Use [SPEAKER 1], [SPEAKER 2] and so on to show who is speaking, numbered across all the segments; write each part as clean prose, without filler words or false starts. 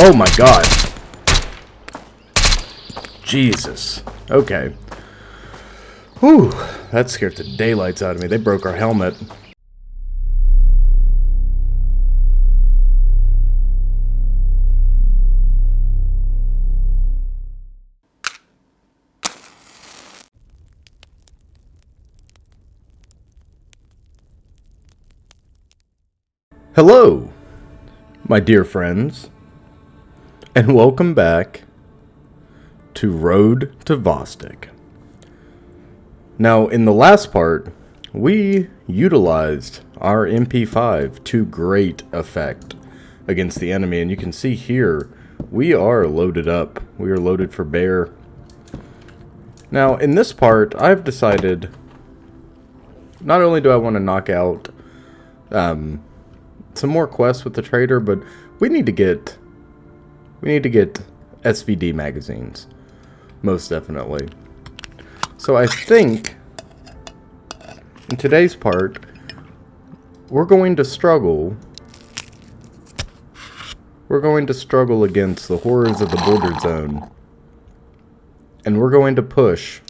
[SPEAKER 1] Oh my god. Jesus. Okay. Whew. That scared the daylights out of me. They broke our helmet. Hello, my dear friends, and welcome back to Road to Vostok. Now, in the last part, we utilized our MP5 to great effect against the enemy, and you can see here, we are loaded up. We are loaded for bear. Now, in this part, I've decided, not only do I want to knock out some more quests with the trader, but we need to get SVD magazines, most definitely. So I think in today's part we're going to struggle against the horrors of the border zone, and we're going to push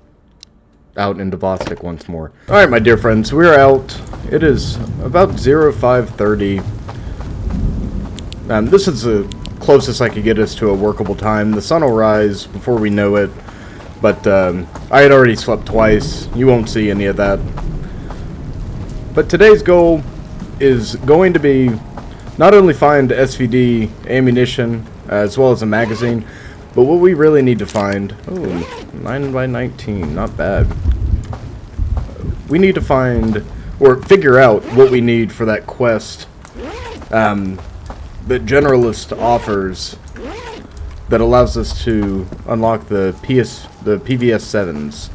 [SPEAKER 1] out into Vostok once more. Alright, my dear friends, we're out. It is about 05:30. This is the closest I could get us to a workable time. The sun will rise before we know it, but I had already slept twice. You won't see any of that. But today's goal is going to be not only find SVD ammunition as well as a magazine, but what we really need to find... Oh, 9x19, not bad. We need to find, or figure out what we need for that quest that Generalist offers that allows us to unlock the PVS-7's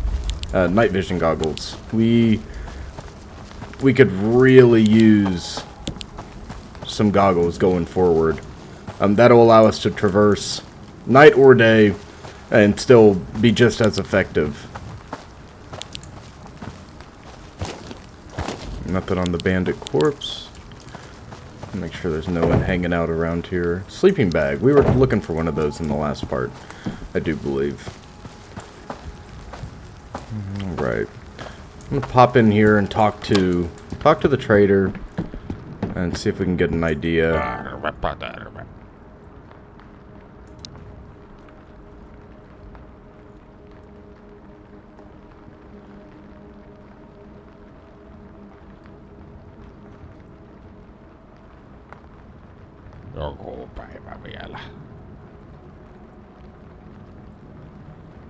[SPEAKER 1] night vision goggles. We could really use some goggles going forward. That'll allow us to traverse night or day and still be just as effective. Nothing on the bandit corpse. Make sure there's no one hanging out around here. Sleeping bag. We were looking for one of those in the last part, I do believe. Alright. I'm gonna pop in here and talk to the trader and see if we can get an idea.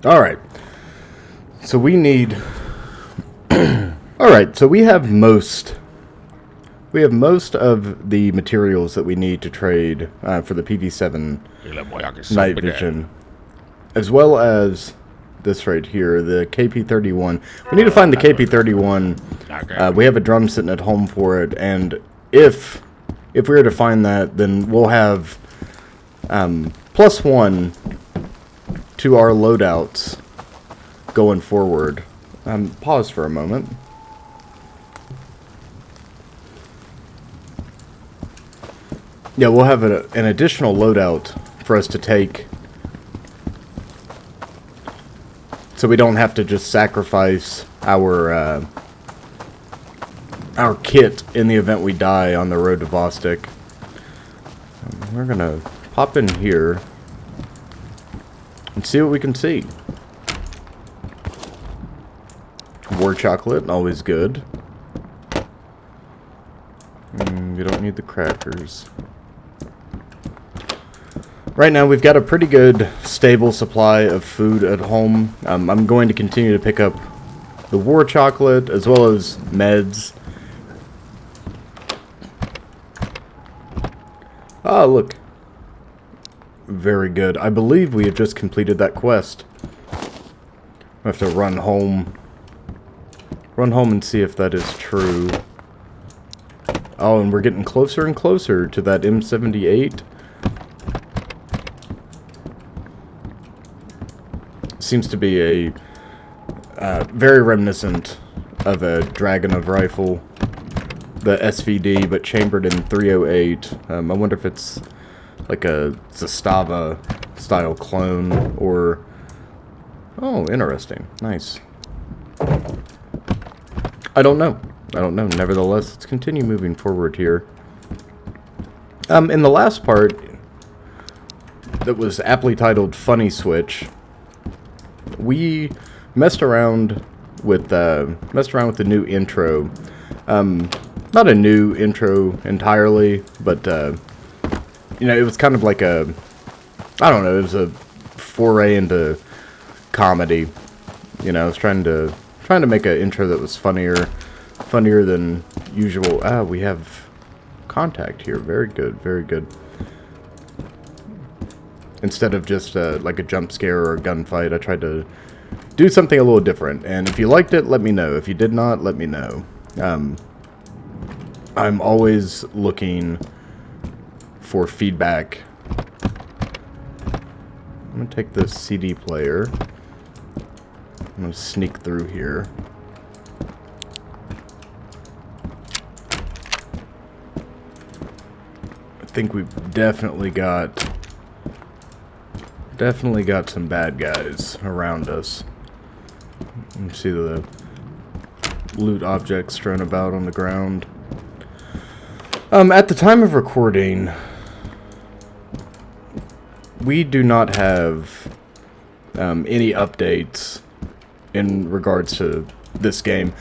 [SPEAKER 1] Alright. So we need... Alright, so we have most of the materials that we need to trade for the PV7 night vision, as well as this right here, the KP31. We need to find the KP31. We have a drum sitting at home for it, and if we were to find that, then we'll have +1 to our loadouts going forward. Pause for a moment. Yeah, we'll have an additional loadout for us to take, so we don't have to just sacrifice our kit in the event we die on the road to Vostok. We're gonna pop in here and see what we can see. War chocolate, always good. We don't need the crackers. Right now we've got a pretty good stable supply of food at home. I'm going to continue to pick up the war chocolate as well as meds. Ah, look. Very good. I believe we have just completed that quest. I have to run home. Run home and see if that is true. Oh, and we're getting closer and closer to that M78. Seems to be a very reminiscent of a Dragunov rifle, the SVD, but chambered in .308. I wonder if it's like a Zastava style clone, or... Oh, interesting. Nice. I don't know. Nevertheless, let's continue moving forward here. In the last part, that was aptly titled Funny Switch, we messed around with the new intro. Not a new intro entirely, but you know, it was kind of like a, I don't know, it was a foray into comedy. You know, I was trying to make an intro that was funnier than usual. Ah, we have contact here. Very good, very good. Instead of just like a jump scare or a gunfight, I tried to do something a little different. And if you liked it, let me know. If you did not, let me know. I'm always looking for feedback. I'm going to take this CD player. I'm going to sneak through here. I think we've definitely got some bad guys around us. You can see the loot objects strewn about on the ground. At the time of recording, we do not have any updates in regards to this game.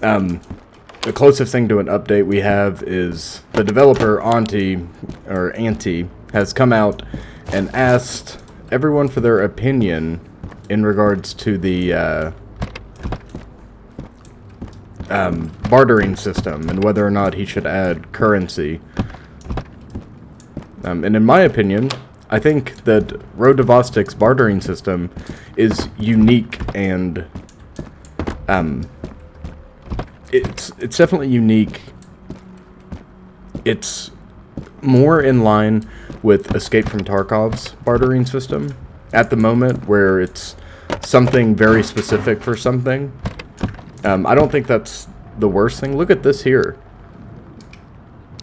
[SPEAKER 1] The closest thing to an update we have is the developer Auntie has come out and asked everyone for their opinion in regards to the bartering system and whether or not he should add currency. And in my opinion, I think that Roadtovostok's bartering system is unique, and it's definitely unique. It's more in line with Escape from Tarkov's bartering system at the moment, where it's something very specific for something. I don't think that's the worst thing. Look at this here.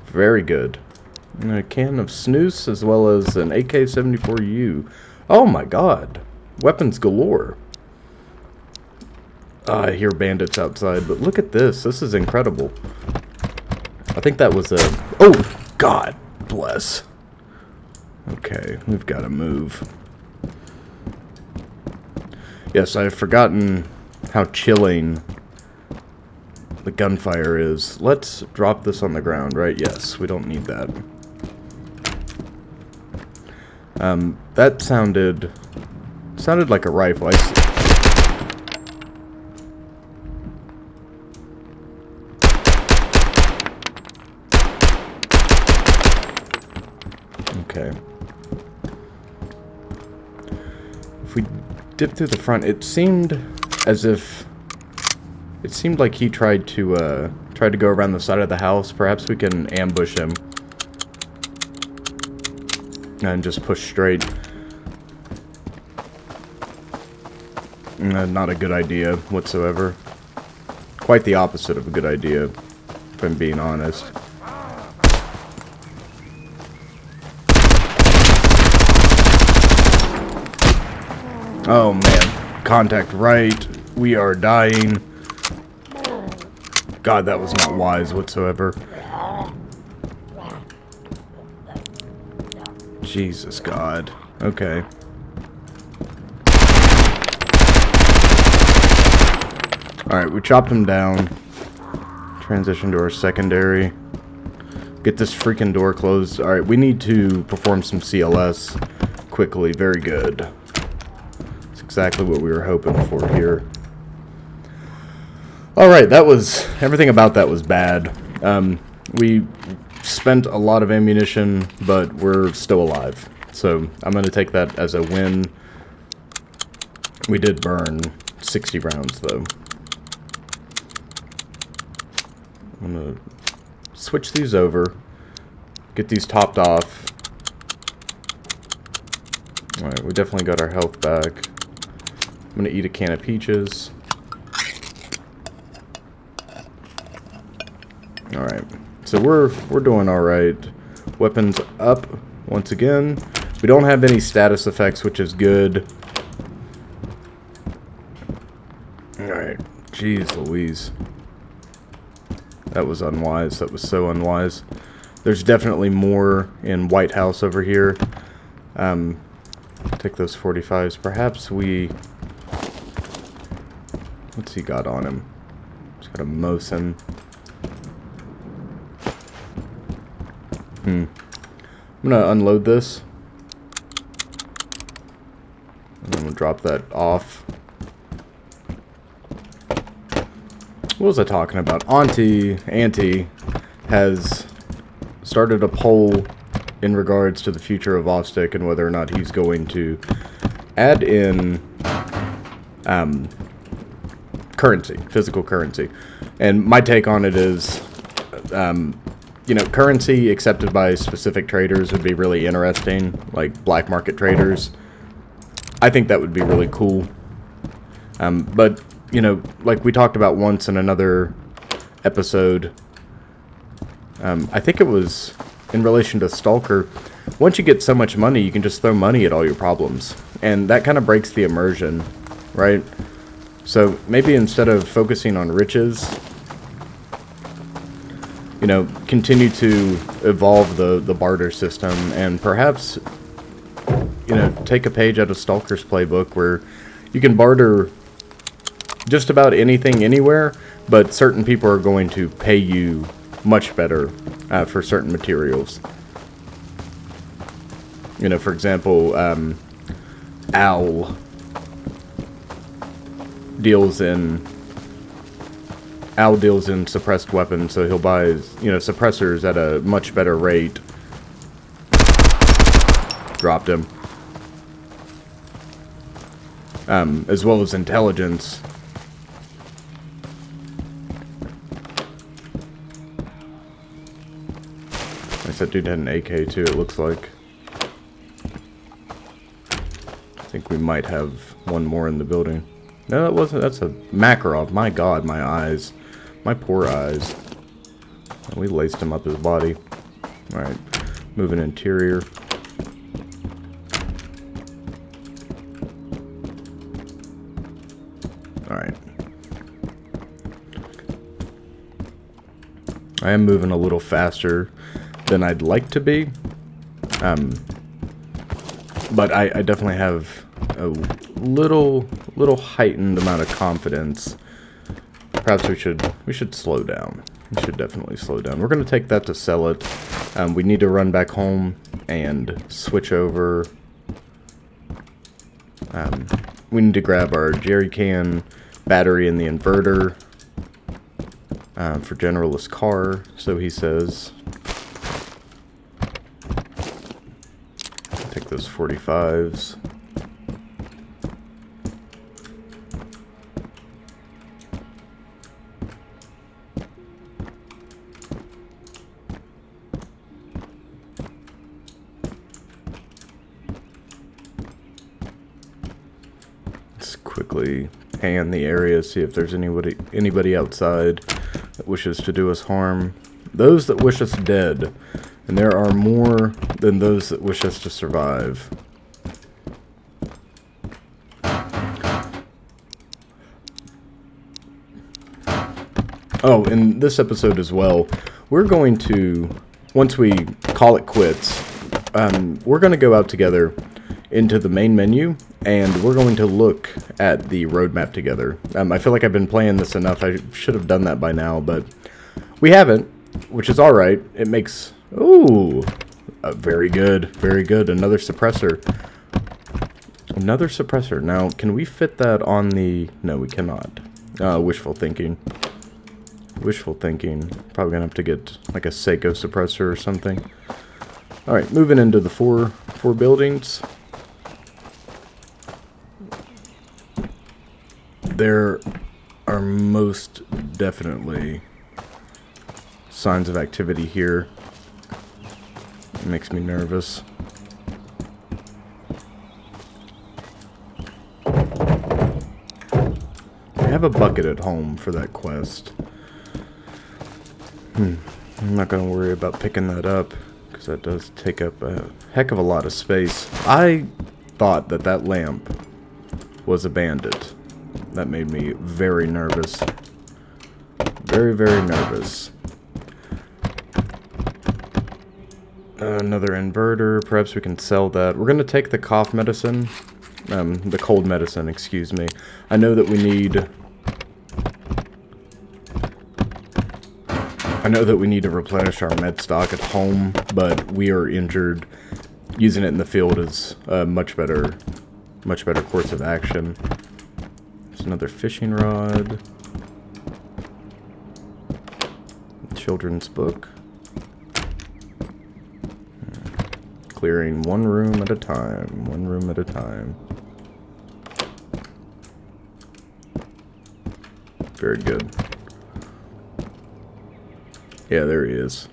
[SPEAKER 1] Very good. And a can of snus as well as an AK-74U. Oh my god. Weapons galore. I hear bandits outside, but look at this. This is incredible. I think that was a... Oh, God bless. Okay, we've got to move. Yes, I've forgotten how chilling the gunfire is. Let's drop this on the ground, right? Yes, we don't need that. That sounded like a rifle. Okay. If we dip through the front, it seemed like he tried to go around the side of the house. Perhaps we can ambush him and just push straight. Not a good idea whatsoever. Quite the opposite of a good idea, if I'm being honest. Oh man, contact right. We are dying. God, that was not wise whatsoever. Jesus God. Okay. Alright, we chopped him down. Transition to our secondary. Get this freaking door closed. Alright, we need to perform some CLS quickly. Very good. That's exactly what we were hoping for here. Alright, that was... everything about that was bad. We spent a lot of ammunition, but we're still alive. So, I'm going to take that as a win. We did burn 60 rounds, though. I'm going to switch these over. Get these topped off. Alright, we definitely got our health back. I'm going to eat a can of peaches. Alright. So we're doing alright. Weapons up. once again. We don't have any status effects, which is good. Alright. Jeez Louise. That was unwise. That was so unwise. There's definitely more in White House over here. Take those 45s. Perhaps we... What's he got on him? He's got a Mosin. I'm gonna unload this. And I'm gonna drop that off. What was I talking about? Auntie has started a poll in regards to the future of Vostok and whether or not he's going to add in currency, physical currency. And my take on it is, you know, currency accepted by specific traders would be really interesting, like black market traders. I think that would be really cool. But, you know, like we talked about once in another episode, I think it was in relation to Stalker, once you get so much money, you can just throw money at all your problems. And that kind of breaks the immersion, right? So maybe instead of focusing on riches, you know, continue to evolve the barter system and perhaps, you know, take a page out of Stalker's playbook where you can barter just about anything anywhere, but certain people are going to pay you much better for certain materials. You know, for example, Al deals in suppressed weapons, so he'll buy, you know, suppressors at a much better rate. Dropped him. As well as intelligence. That dude had an AK too, it looks like. I think we might have one more in the building. No, that wasn't. That's a Makarov. My god, my eyes. My poor eyes. We laced him up his body. Alright, moving interior. Alright. I am moving a little faster than I'd like to be, but I definitely have a little heightened amount of confidence. Perhaps we should slow down. We should definitely slow down. We're gonna take that to sell it. We need to run back home and switch over. We need to grab our jerry can, battery, and the inverter for Generalist car. So he says. Take those 45s. Let's quickly pan the area, see if there's anybody outside that wishes to do us harm. Those that wish us dead. And there are more than those that wish us to survive. Oh, in this episode as well, we're going to, once we call it quits, we're going to go out together into the main menu, and we're going to look at the roadmap together. I feel like I've been playing this enough. I should have done that by now, but we haven't, which is alright. It makes... Ooh, very good, very good. Another suppressor. Another suppressor. Now, can we fit that on the... No, we cannot. Wishful thinking. Wishful thinking. Probably gonna have to get like a Seiko suppressor or something. Alright, moving into the four buildings. There are most definitely signs of activity here. It makes me nervous. I have a bucket at home for that quest. I'm not going to worry about picking that up, because that does take up a heck of a lot of space. I thought that that lamp was a bandit. That made me very nervous. Very, very nervous. Another inverter. Perhaps we can sell that. We're going to take the cough medicine. The cold medicine, excuse me. I know that we need... to replenish our med stock at home, but we are injured. Using it in the field is a much better course of action. There's another fishing rod. Children's book. Clearing one room at a time. One room at a time. Very good. Yeah, there he is.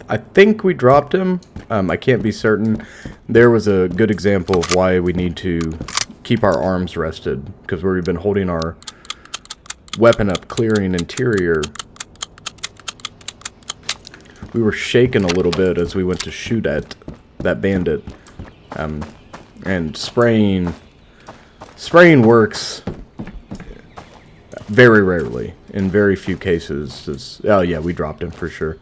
[SPEAKER 1] I think we dropped him. I can't be certain. There was a good example of why we need to keep our arms rested, because where we've been holding our weapon up clearing interior, we were shaken a little bit as we went to shoot at that bandit. And spraying works very rarely, in very few cases. Oh yeah, we dropped him for sure.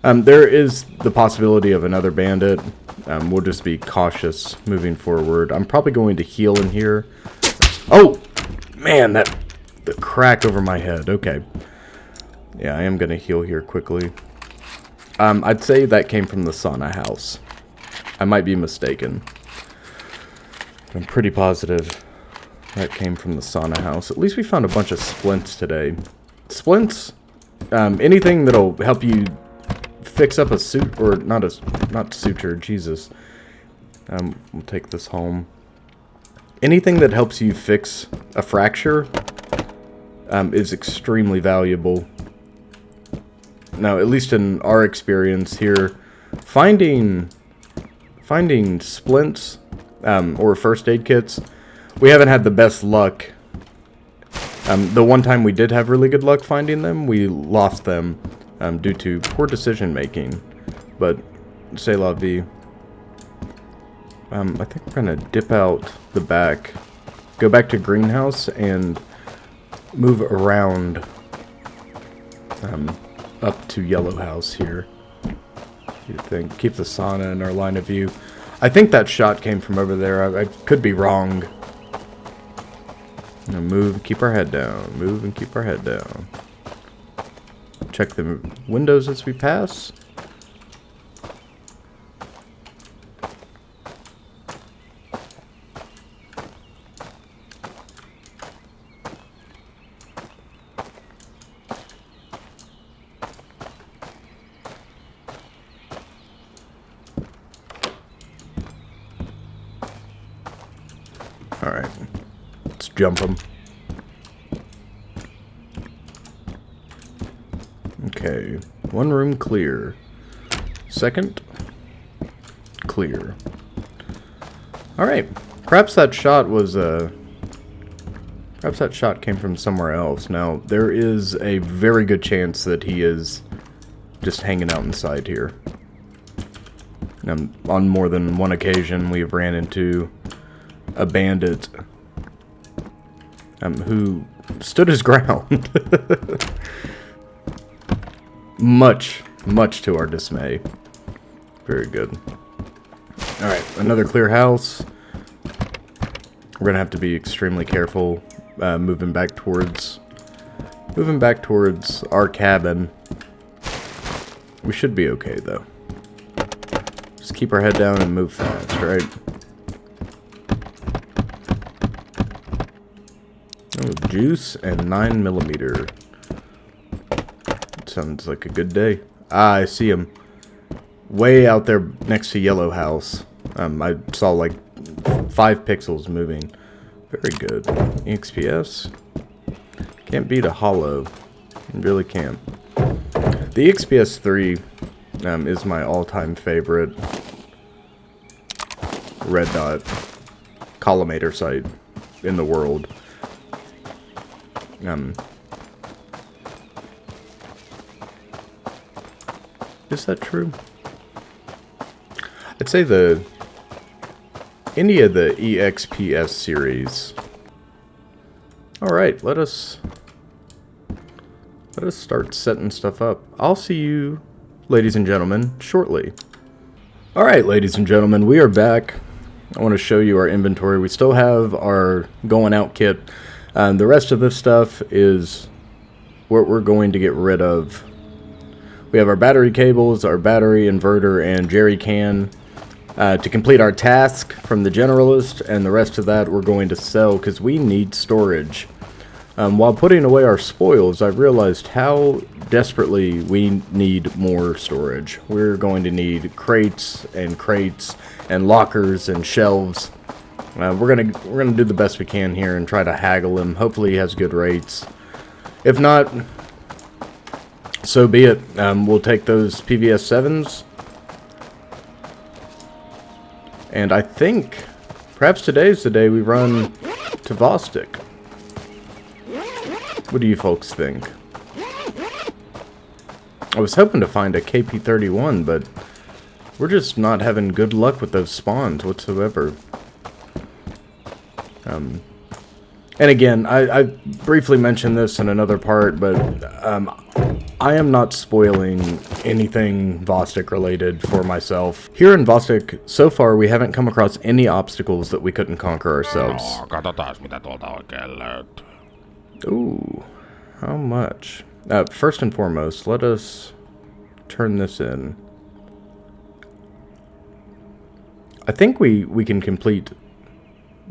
[SPEAKER 1] There is the possibility of another bandit. We'll just be cautious moving forward. I'm probably going to heal in here. Oh, man, the crack over my head. Okay. Yeah, I am going to heal here quickly. I'd say that came from the sauna house. I might be mistaken. I'm pretty positive that came from the sauna house. At least we found a bunch of splints today. Splints, anything that'll help you fix up a suit, or not suture, Jesus. We'll take this home. Anything that helps you fix a fracture is extremely valuable. Now, at least in our experience here, finding splints or first aid kits, we haven't had the best luck. The one time we did have really good luck finding them, we lost them due to poor decision making. But c'est la vie. I think we're gonna dip out the back, go back to greenhouse, and move around up to yellow house here. You think keep the sauna in our line of view. I think that shot came from over there. I could be wrong. Now move and keep our head down. Move and keep our head down. Check the windows as we pass. Alright, let's jump them. Okay, one room clear. Second, clear. Alright, perhaps that shot was, perhaps that shot came from somewhere else. Now, there is a very good chance that he is just hanging out inside here. On more than one occasion, we've ran into a bandit who stood his ground. much to our dismay. Very good. Alright, another clear house. We're gonna have to be extremely careful moving back towards our cabin. We should be okay though. Just keep our head down and move fast, right? Oh, juice and 9mm. Sounds like a good day. Ah, I see him. Way out there next to yellow house. I saw like 5 pixels moving. Very good. EXPS. Can't beat a hollow. Really can't. The EXPS 3 is my all-time favorite red dot collimator sight in the world. Is that true? I'd say any of the EXPS series. Alright, let us start setting stuff up. I'll see you, ladies and gentlemen, shortly. Alright, ladies and gentlemen, we are back. I want to show you our inventory. We still have our going out kit. The rest of this stuff is what we're going to get rid of. We have our battery cables, our battery inverter, and jerry can to complete our task from the generalist, and the rest of that we're going to sell because we need storage. While putting away our spoils, I realized how desperately we need more storage. We're going to need crates and lockers and shelves. We're gonna do the best we can here and try to haggle him. Hopefully he has good rates. If not, so be it. We'll take those PVS 7s. And I think perhaps today's the day we run to Vostok. What do you folks think? I was hoping to find a KP31, but we're just not having good luck with those spawns whatsoever. And again, I briefly mentioned this in another part, but I am not spoiling anything Vostok related for myself. Here in Vostok, so far we haven't come across any obstacles that we couldn't conquer ourselves. Ooh, how much? First and foremost, let us turn this in. I think we can complete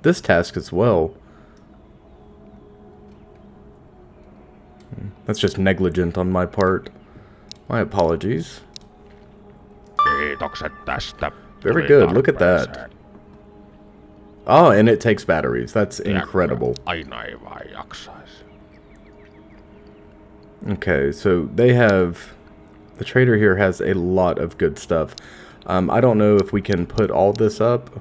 [SPEAKER 1] this task as well. That's just negligent on my part. My apologies. Very good, look at that. Oh, and it takes batteries. That's incredible. Okay, so they have... The trader here has a lot of good stuff. I don't know if we can put all this up.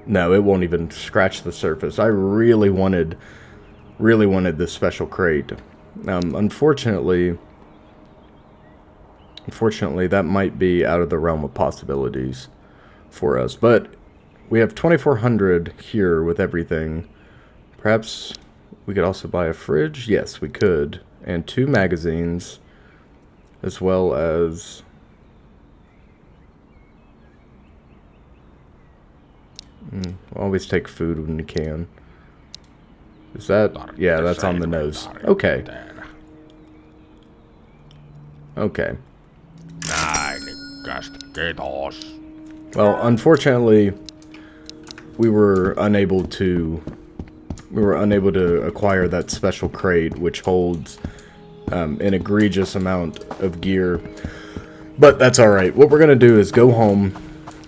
[SPEAKER 1] No, it won't even scratch the surface. I really wanted this special crate. Unfortunately, that might be out of the realm of possibilities for us. But we have 2,400 here with everything. Perhaps we could also buy a fridge. Yes, we could. And 2 magazines, as well as... always take food when you can. Is that... yeah, that's on the nose. Okay. Okay. Well, unfortunately, we were unable to acquire that special crate, which holds an egregious amount of gear. But that's alright. What we're going to do is go home.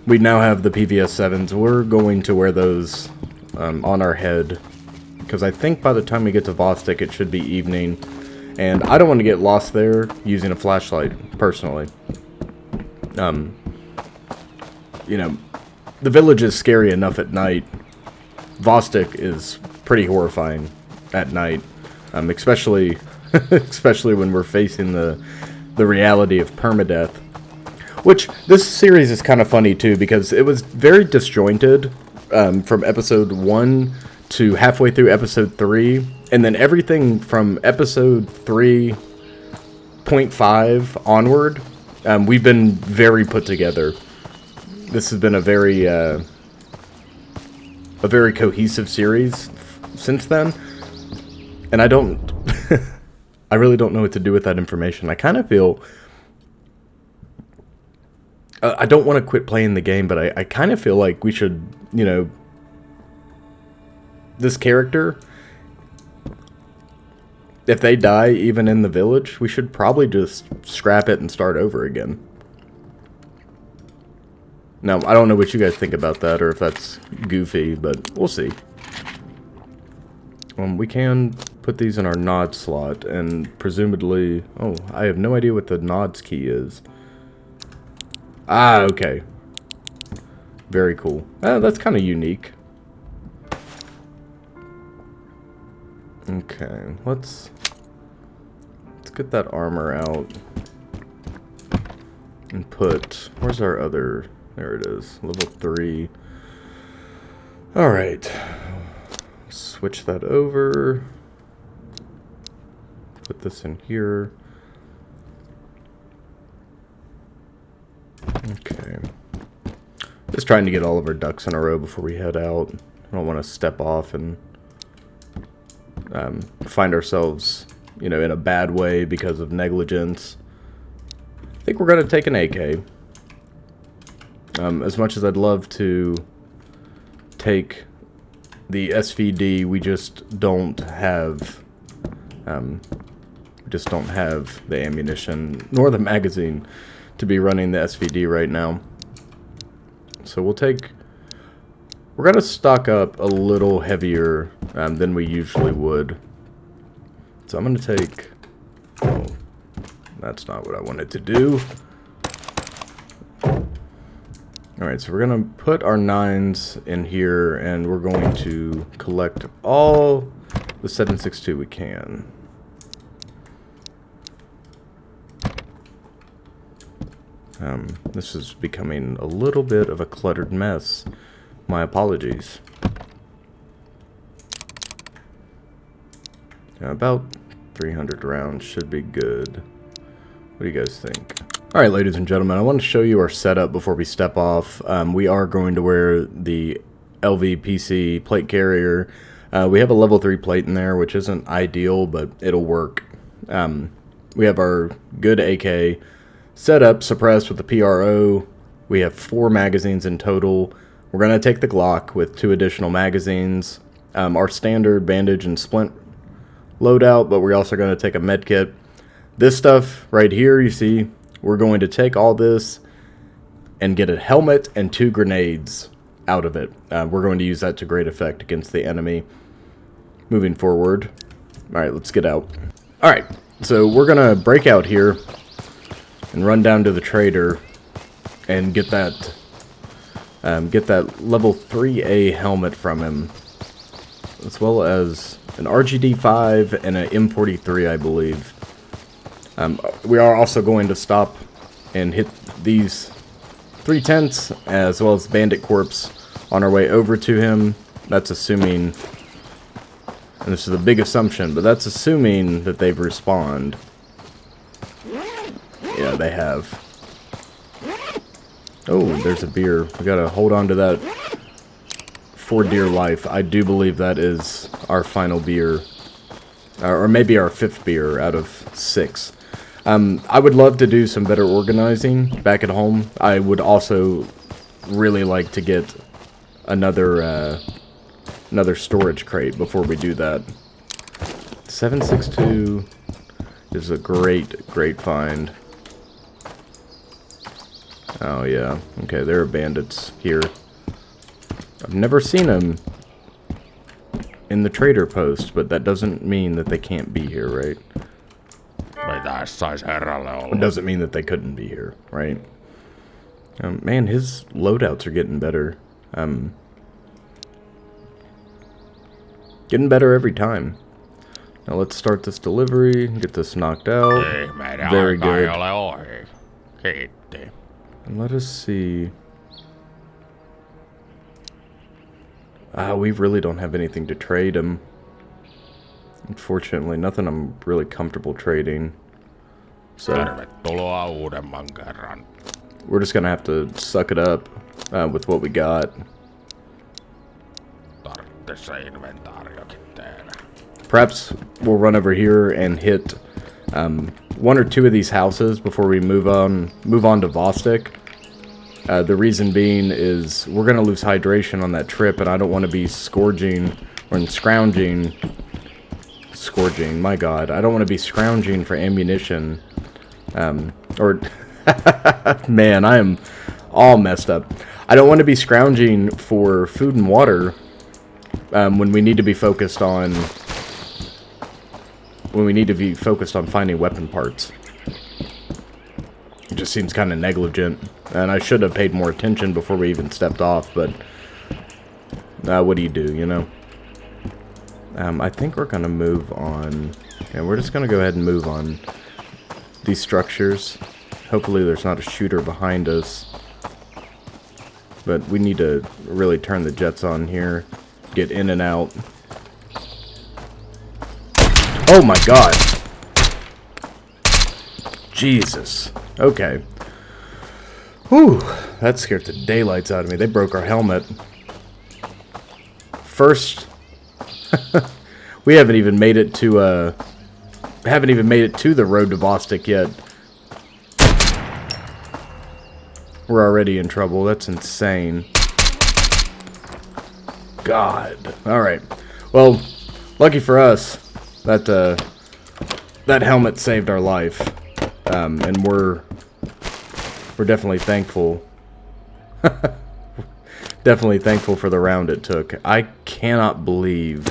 [SPEAKER 1] We now have the PVS 7s. We're going to wear those on our head, because I think by the time we get to Vostok, it should be evening. And I don't want to get lost there using a flashlight, personally. You know, the village is scary enough at night. Vostok is pretty horrifying at night, especially when we're facing the reality of permadeath. Which, this series is kind of funny too, because it was very disjointed from episode 1 to halfway through episode 3, and then everything from episode 3.5 onward, we've been very put together. This has been a very cohesive series since then, and I really don't know what to do with that information. I kind of feel... I don't want to quit playing the game, but I kind of feel like we should, you know, this character, if they die even in the village, we should probably just scrap it and start over again. Now, I don't know what you guys think about that, or if that's goofy, but we'll see. We can put these in our nod slot, and presumably... oh, I have no idea what the nods key is. Ah, okay. Very cool. That's kind of unique. Okay, let's get that armor out. And put, where's our other, there it is, level 3. Alright, switch that over, put this in here. Okay, just trying to get all of our ducks in a row before we head out. I don't want to step off and find ourselves, you know, in a bad way because of negligence. I think we're going to take an AK. As much as I'd love to take the SVD, we just don't have the ammunition nor the magazine to be running the SVD right now. So we're going to stock up a little heavier than we usually would. So I'm going to take, oh, that's not what I wanted to do. Alright, so we're going to put our 9s in here, and we're going to collect all the 7.62 we can. This is becoming a little bit of a cluttered mess. My apologies. Yeah, about 300 rounds should be good. What do you guys think? Alright, ladies and gentlemen, I want to show you our setup before we step off. We are going to wear the LVPC plate carrier. We have a level 3 plate in there, which isn't ideal, but it'll work. We have our good AK set up, suppressed with the PRO. We have 4 magazines in total. We're going to take the Glock with 2 additional magazines. Our standard bandage and splint loadout, but we're also going to take a med kit. This stuff right here, you see, we're going to take all this and get a helmet and 2 grenades out of it. We're going to use that to great effect against the enemy moving forward. Alright, let's get out. Alright, so we're going to break out here and run down to the trader and get that level 3A helmet from him, as well as an RGD-5 and an M43, I believe. We are also going to stop and hit these 3 tents, as well as Bandit Corpse, on our way over to him. That's assuming, and this is a big assumption, but that's assuming that they've respawned. Yeah, they have. Oh, there's a beer. We gotta hold on to that for dear life. I do believe that is our final beer. Or maybe our 5th beer out of 6. I would love to do some better organizing back at home. I would also really like to get another storage crate before we do that. 7.62 is a great find. Oh yeah, okay, there are bandits here. I've never seen them in the trader post, but that doesn't mean that they can't be here, right? It doesn't mean that they couldn't be here, right? Man, his loadouts are getting better. Getting better every time. Now let's start this delivery, get this knocked out. Very good. And let us see. We really don't have anything to trade him. Unfortunately, nothing I'm really comfortable trading. So we're just gonna have to suck it up with what we got. Perhaps we'll run over here and hit 1 or 2 of these houses before we move on to Vostok. The reason being is we're gonna lose hydration on that trip, and I don't want to be scourging or scrounging. Scourging, my god, I don't want to be scrounging for ammunition. Or man, I am all messed up. I don't want to be scrounging for food and water when we need to be focused on finding weapon parts. It just seems kind of negligent, and I should have paid more attention before we even stepped off, but what do you do, you know? I think we're gonna move on. Yeah, we're just gonna go ahead and move on these structures. Hopefully there's not a shooter behind us. But we need to really turn the jets on here. Get in and out. Oh my god! Jesus. Okay. Whew. That scared the daylights out of me. They broke our helmet. First... we haven't even made it to, the road to Vostok yet. We're already in trouble. That's insane. God. Alright. Well, lucky for us, that helmet saved our life. And we're definitely thankful. Definitely thankful for the round it took. I cannot believe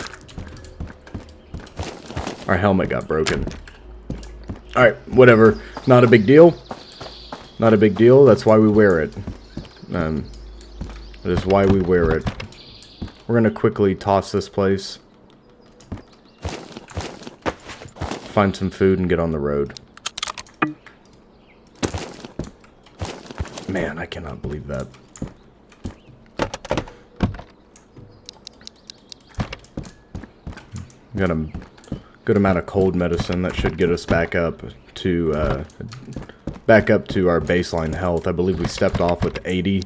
[SPEAKER 1] our helmet got broken. Alright, whatever. Not a big deal. Not a big deal. That's why we wear it. That is why we wear it. We're going to quickly toss this place. Find some food and get on the road. Man, I cannot believe that. Got a good amount of cold medicine that should get us back up to our baseline health. I believe we stepped off with 80.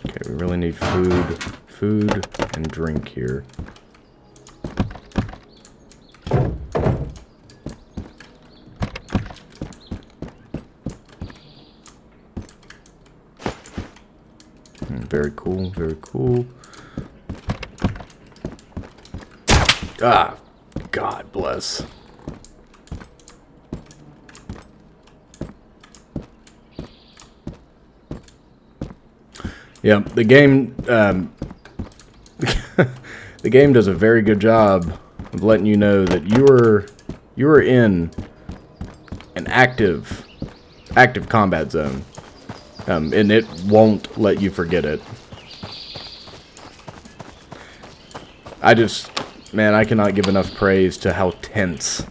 [SPEAKER 1] Okay, we really need food and drink here. Very cool, very cool. Ah, God bless. Yeah, the game, the game does a very good job of letting you know that you are in an active combat zone. And it won't let you forget it. Man, I cannot give enough praise to how tense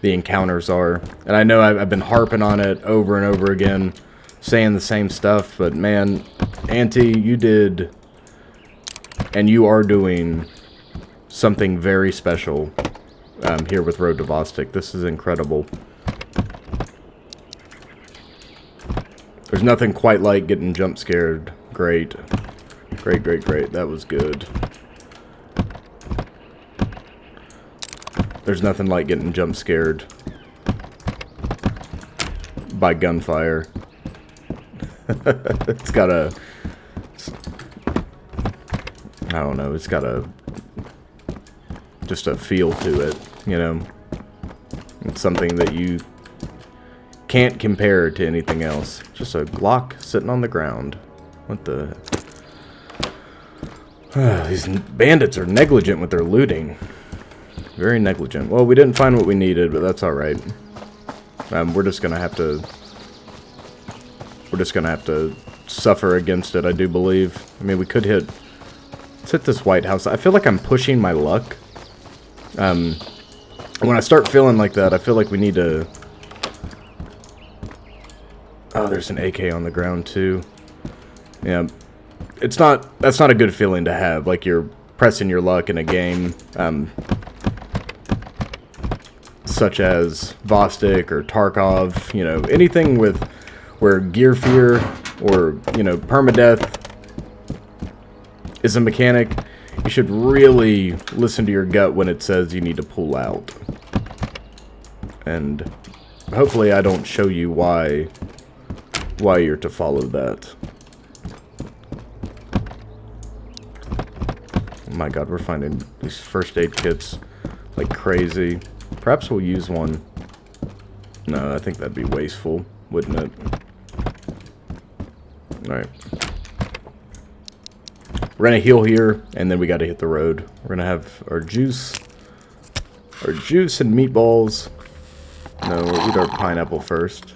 [SPEAKER 1] the encounters are. And I know I've been harping on it over and over again, saying the same stuff, but man, Auntie, you did, and you are doing something very special here with Road to Vostok. This is incredible. There's nothing quite like getting jump scared. Great. Great, great, great. That was good. There's nothing like getting jump scared by gunfire. It's got a... I don't know. It's got just a feel to it, you know? It's something that you can't compare to anything else. Just a Glock sitting on the ground. What the... these bandits are negligent with their looting. Very negligent. Well, we didn't find what we needed, but that's alright. We're just gonna have to... We're just gonna have to suffer against it, I do believe. I mean, we could hit... Let's hit this White House. I feel like I'm pushing my luck. When I start feeling like that, I feel like we need to... Oh, there's an AK on the ground, too. Yeah. That's not a good feeling to have. Like, you're pressing your luck in a game. Such as Vostok or Tarkov. You know, anything where gear fear or, you know, permadeath is a mechanic. You should really listen to your gut when it says you need to pull out. And hopefully I don't show you why you're to follow that. Oh my god, we're finding these first aid kits like crazy. Perhaps we'll use one. No, I think that'd be wasteful, wouldn't it? Alright. We're gonna heal here, and then we gotta hit the road. We're gonna have our juice and meatballs. No, we'll eat our pineapple first.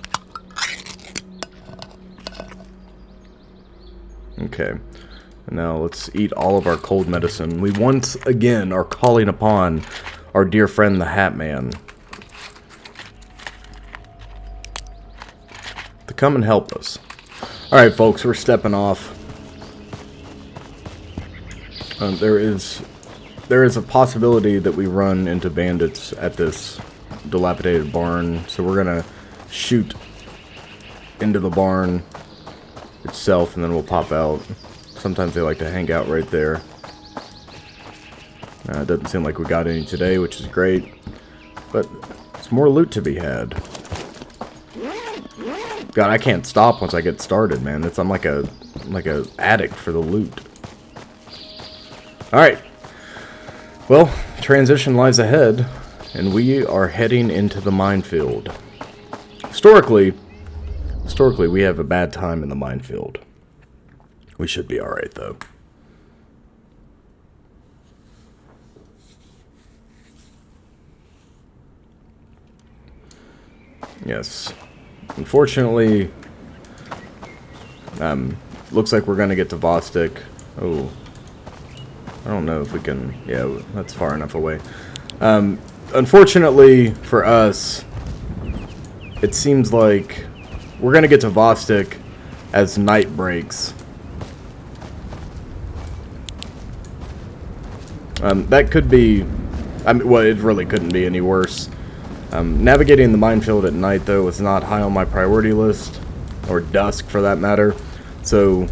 [SPEAKER 1] Okay. Now let's eat all of our cold medicine. We once again are calling upon our dear friend the Hat Man to come and help us. Alright folks, we're stepping off. There is a possibility that we run into bandits at this dilapidated barn, so we're gonna shoot into the barn itself and then we'll pop out. Sometimes they like to hang out right there. It doesn't seem like we got any today, which is great, but it's more loot to be had. God, I can't stop once I get started, man. I'm like a addict for the loot. Alright. Well, transition lies ahead, and we are heading into the minefield. Historically, we have a bad time in the minefield. We should be alright, though. Yes. Unfortunately, looks like we're going to get to Vostok. Oh. I don't know if we can... Yeah, that's far enough away. Unfortunately for us, it seems like we're going to get to Vostok as night breaks. That could be... well, it really couldn't be any worse. Navigating the minefield at night, though, was not high on my priority list. Or dusk, for that matter. So...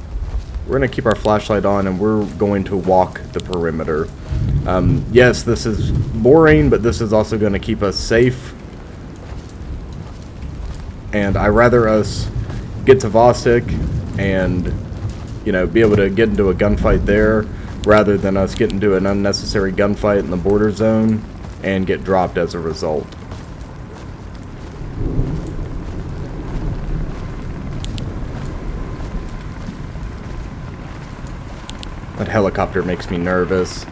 [SPEAKER 1] we're going to keep our flashlight on and we're going to walk the perimeter. Yes, this is boring, but this is also going to keep us safe. And I'd rather us get to Vostok and, you know, be able to get into a gunfight there rather than us get into an unnecessary gunfight in the border zone and get dropped as a result. That helicopter makes me nervous.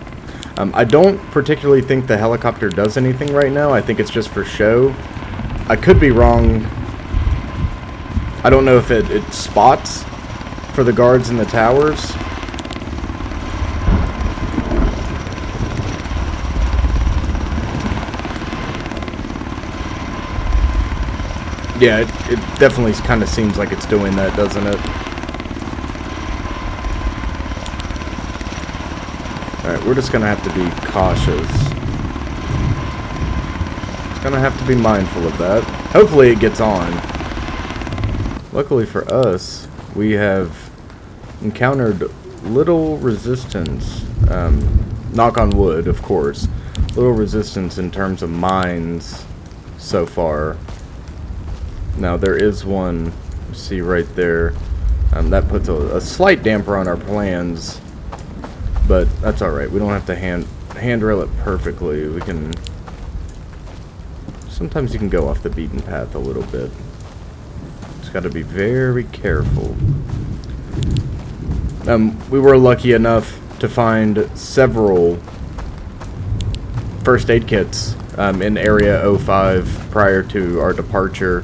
[SPEAKER 1] I don't particularly think the helicopter does anything right now. I think it's just for show. I could be wrong. I don't know if it spots for the guards in the towers. Yeah, it definitely kind of seems like it's doing that, doesn't it? Alright, we're just going to have to be cautious. Just going to have to be mindful of that. Hopefully it gets on. Luckily for us, we have encountered little resistance. Knock on wood, of course. Little resistance in terms of mines so far. Now, there is one, you see right there. That puts a slight damper on our plans. But that's alright. We don't have to handrail it perfectly. We can... Sometimes you can go off the beaten path a little bit. Just got to be very careful. We were lucky enough to find several first aid kits in Area 05 prior to our departure.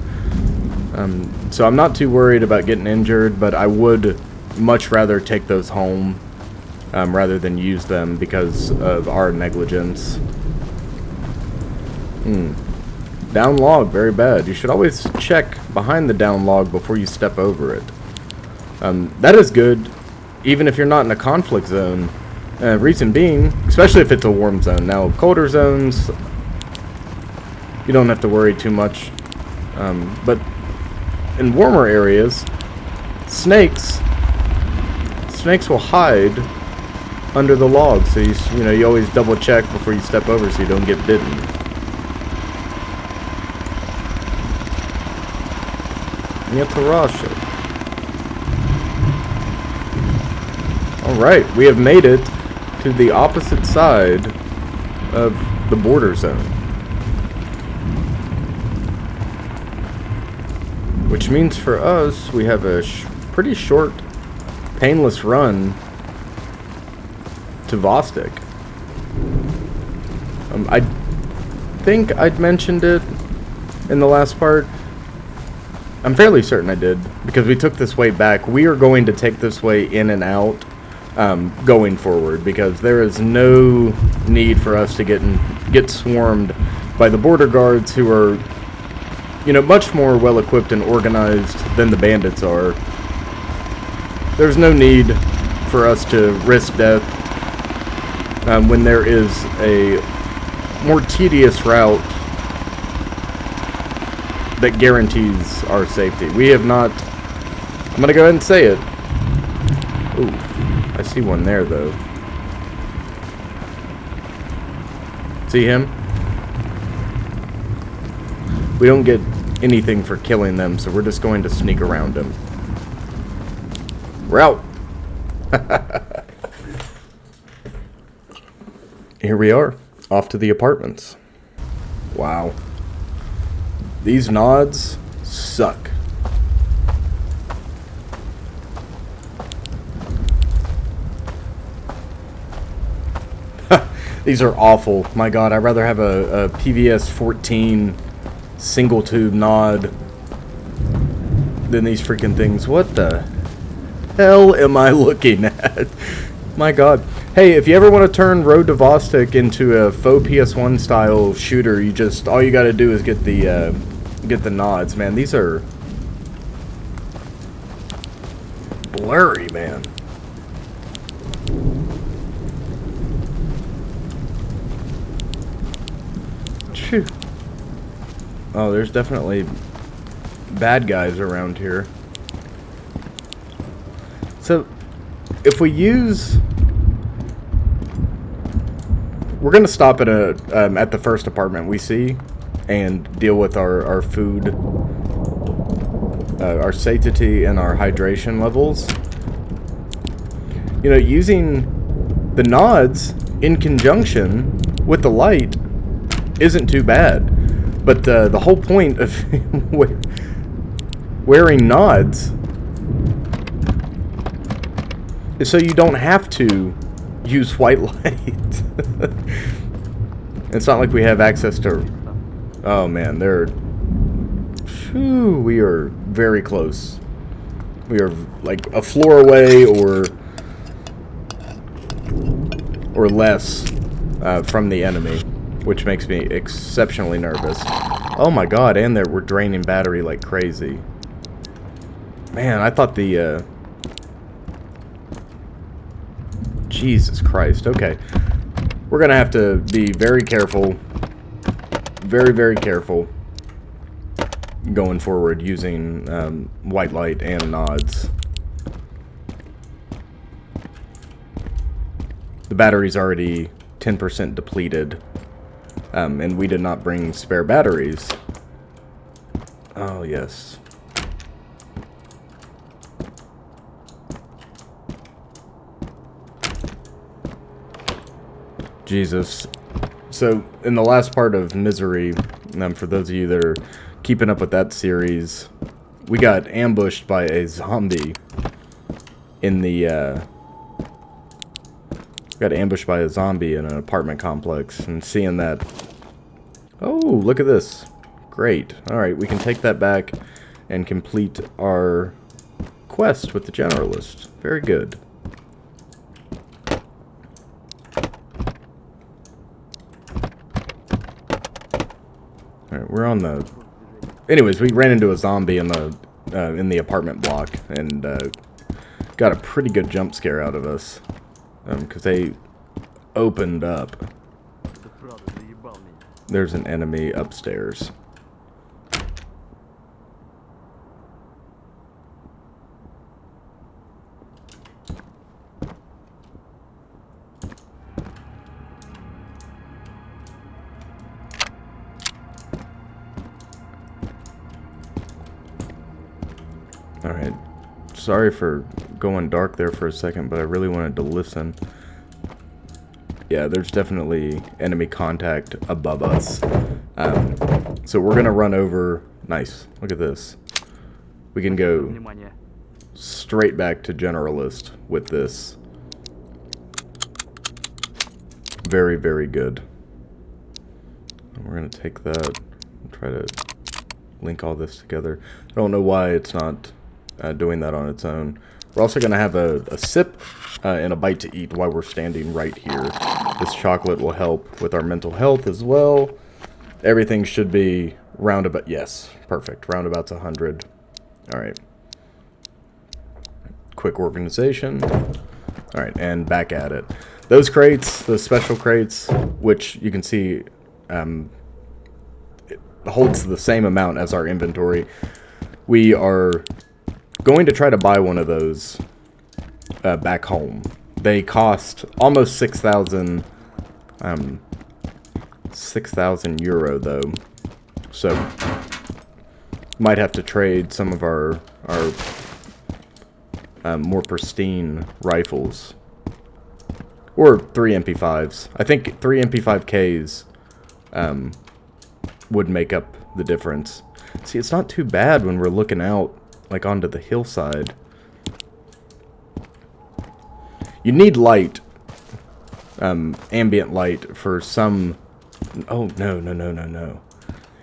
[SPEAKER 1] So I'm not too worried about getting injured, but I would much rather take those home. Rather than use them because of our negligence. Down log, very bad. You should always check behind the down log before you step over it. That is good, even if you're not in a conflict zone. Reason being, especially if it's a warm zone. Now, colder zones, you don't have to worry too much. But in warmer areas, snakes will hide under the log, so you always double check before you step over so you don't get bitten. Alright, we have made it to the opposite side of the border zone. Which means for us, we have a pretty short, painless run to Vostok. I think I'd mentioned it in the last part. I'm fairly certain I did, because we took this way back. We are going to take this way in and out going forward, because there is no need for us to get get swarmed by the border guards who are, you know, much more well-equipped and organized than the bandits are. There's no need for us to risk death when there is a more tedious route that guarantees our safety. We have not... I'm gonna go ahead and say it. Ooh, I see one there, though. See him? We don't get anything for killing them, so we're just going to sneak around him. We're out! Here we are, off to the apartments. Wow. These nods suck. These are awful. My god, I'd rather have a PVS 14 single tube nod than these freaking things. What the hell am I looking at? My god. Hey, if you ever want to turn Road to Vostok into a faux PS1 style shooter, you just, all you gotta do is get the nods, man. These are blurry, man. Phew. Oh, there's definitely bad guys around here. So, if we use... We're going to stop at at the first apartment we see and deal with our food, our satiety, and our hydration levels. You know, using the nods in conjunction with the light isn't too bad. But the whole point of wearing nods is so you don't have to use white light. It's not like we have access to... Oh man, we are very close. We are like a floor away or less from the enemy, which makes me exceptionally nervous. Oh my god, and we're draining battery like crazy. Man, I thought the... Jesus Christ, okay. We're gonna have to be very careful. Very, very careful going forward using white light and nods. The battery's already 10% depleted. And we did not bring spare batteries. Oh, yes. Jesus. So, in the last part of Misery, for those of you that are keeping up with that series, we got ambushed by a zombie in the, got ambushed by a zombie in an apartment complex, and seeing that... Oh, look at this. Great. Alright, we can take that back and complete our quest with the generalist. Very good. Alright, we're on the... Anyways, we ran into a zombie in the apartment block, and got a pretty good jump scare out of us. Because they opened up. There's an enemy upstairs. Alright. Sorry for going dark there for a second, but I really wanted to listen. Yeah, there's definitely enemy contact above us. So we're going to run over... Nice. Look at this. We can go straight back to generalist with this. Very, very good. And we're going to take that and try to link all this together. I don't know why it's not doing that on its own. We're also going to have a sip and a bite to eat while we're standing right here. This chocolate will help with our mental health as well. Everything should be roundabout. Yes, perfect. Roundabout's 100. Alright. Quick organization. Alright, and back at it. Those crates, those special crates, which you can see it holds the same amount as our inventory. We are going to try to buy one of those back home. They cost almost 6,000 euro though. So might have to trade some of our more pristine rifles. Or 3 MP5s. I think 3 MP5Ks would make up the difference. See, it's not too bad when we're looking out like onto the hillside. You need light, ambient light for some... Oh, no.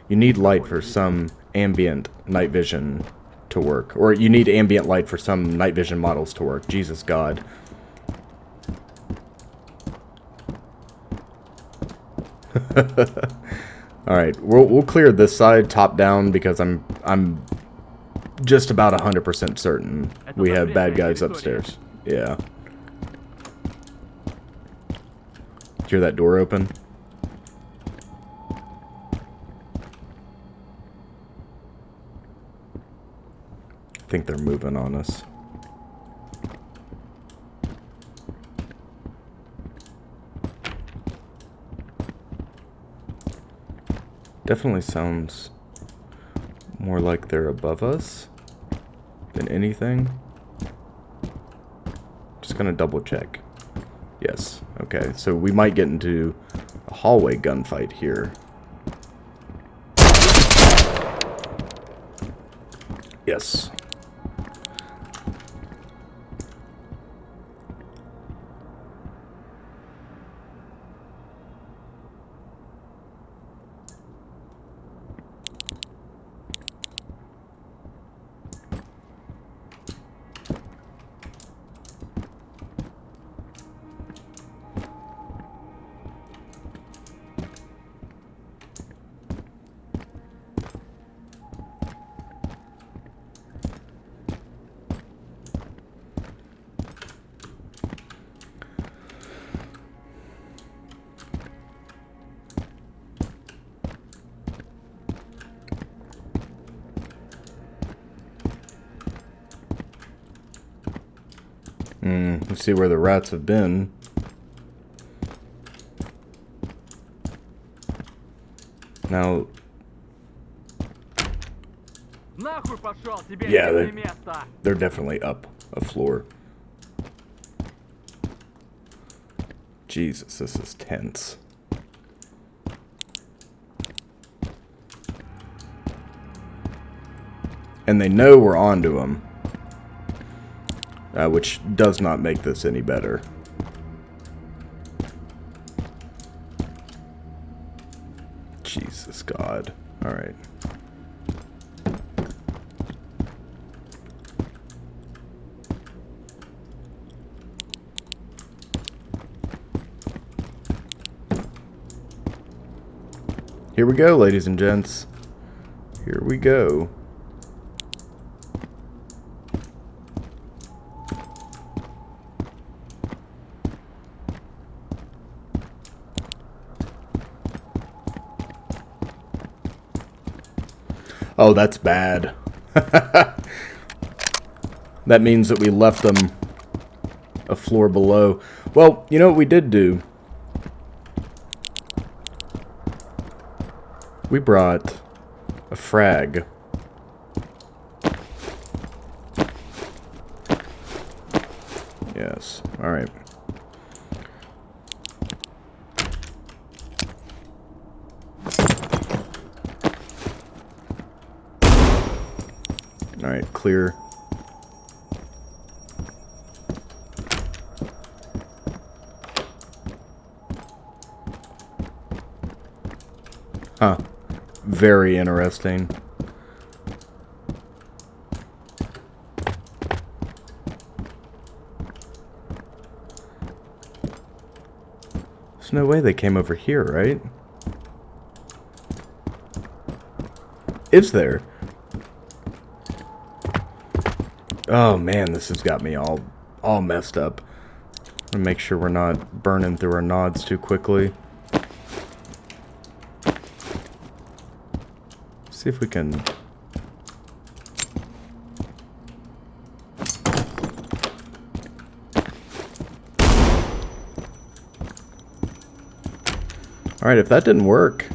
[SPEAKER 1] You need light for some ambient night vision to work. Or you need ambient light for some night vision models to work. Jesus God. Alright, we'll clear this side top down because I'm just about 100% certain we have bad guys upstairs. Yeah. Hear that door open? I think they're moving on us. Definitely sounds more like they're above us than anything. Just gonna double check. Yes, okay, so we might get into a hallway gunfight here. Yes. Let's see where the rats have been. Now, yeah, they're definitely up a floor. Jesus, this is tense. And they know we're onto them. Which does not make this any better. Jesus God. Alright. Here we go, ladies and gents. Here we go. Oh, that's bad. That means that we left them a floor below. Well, you know what we did do? We brought a frag. Yes, alright. Alright, clear. Huh. Very interesting. There's no way they came over here, right? Is there? Oh man, this has got me all messed up. I'm gonna make sure we're not burning through our nods too quickly. See if we can... Alright, if that didn't work,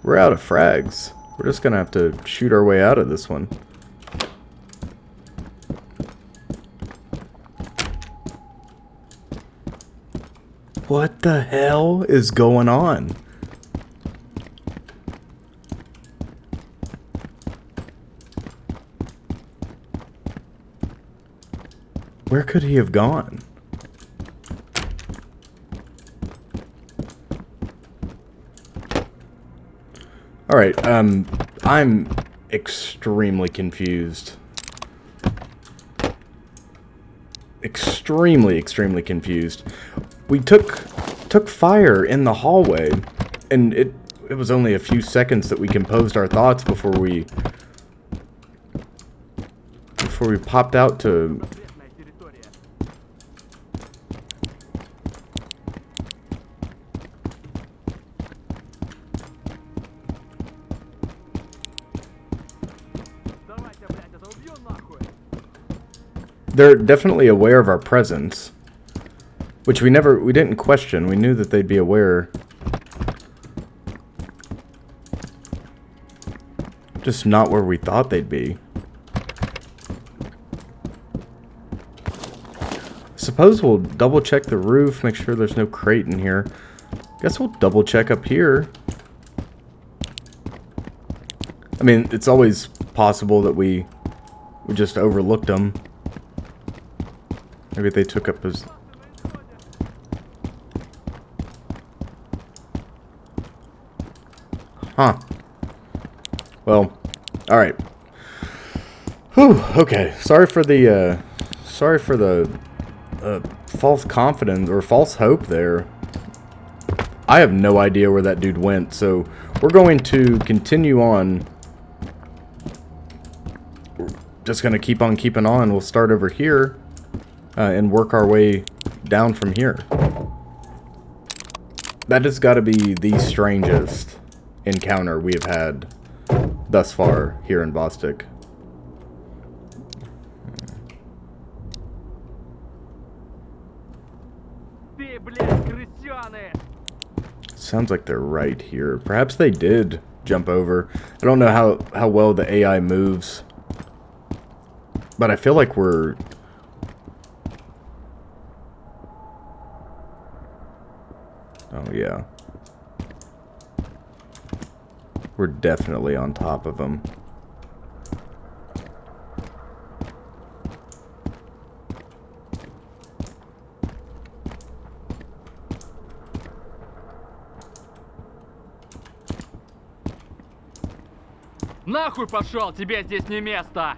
[SPEAKER 1] we're out of frags. We're just gonna have to shoot our way out of this one. What the hell is going on? Where could he have gone? Alright, I'm extremely confused. Extremely confused. We took fire in the hallway, and it was only a few seconds that we composed our thoughts before we popped out to... They're definitely aware of our presence, which we didn't question. We knew that they'd be aware. Just not where we thought they'd be. Suppose we'll double check the roof, make sure there's no crate in here. Guess we'll double check up here. I mean, it's always possible that we just overlooked them. Maybe they took up his... Huh. Well, alright. Whew, okay. Sorry for the false confidence or false hope there. I have no idea where that dude went, so we're going to continue on. We're just going to keep on keeping on. We'll start over here. And work our way down from here. That has got to be the strangest encounter we have had thus far here in Vostok. Sounds like they're right here. Perhaps they did jump over. I don't know how well the AI moves, but I feel like we're... Oh, yeah. We're definitely on top of them.
[SPEAKER 2] Нахуй пошел, тебе здесь не место!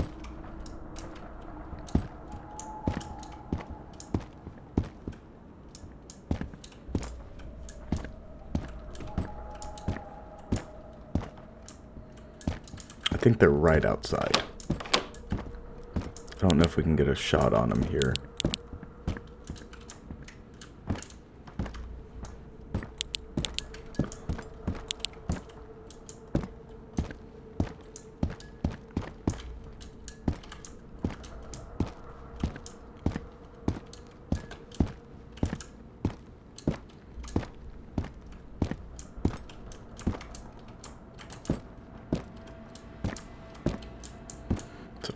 [SPEAKER 1] I think they're right outside. I don't know if we can get a shot on them here.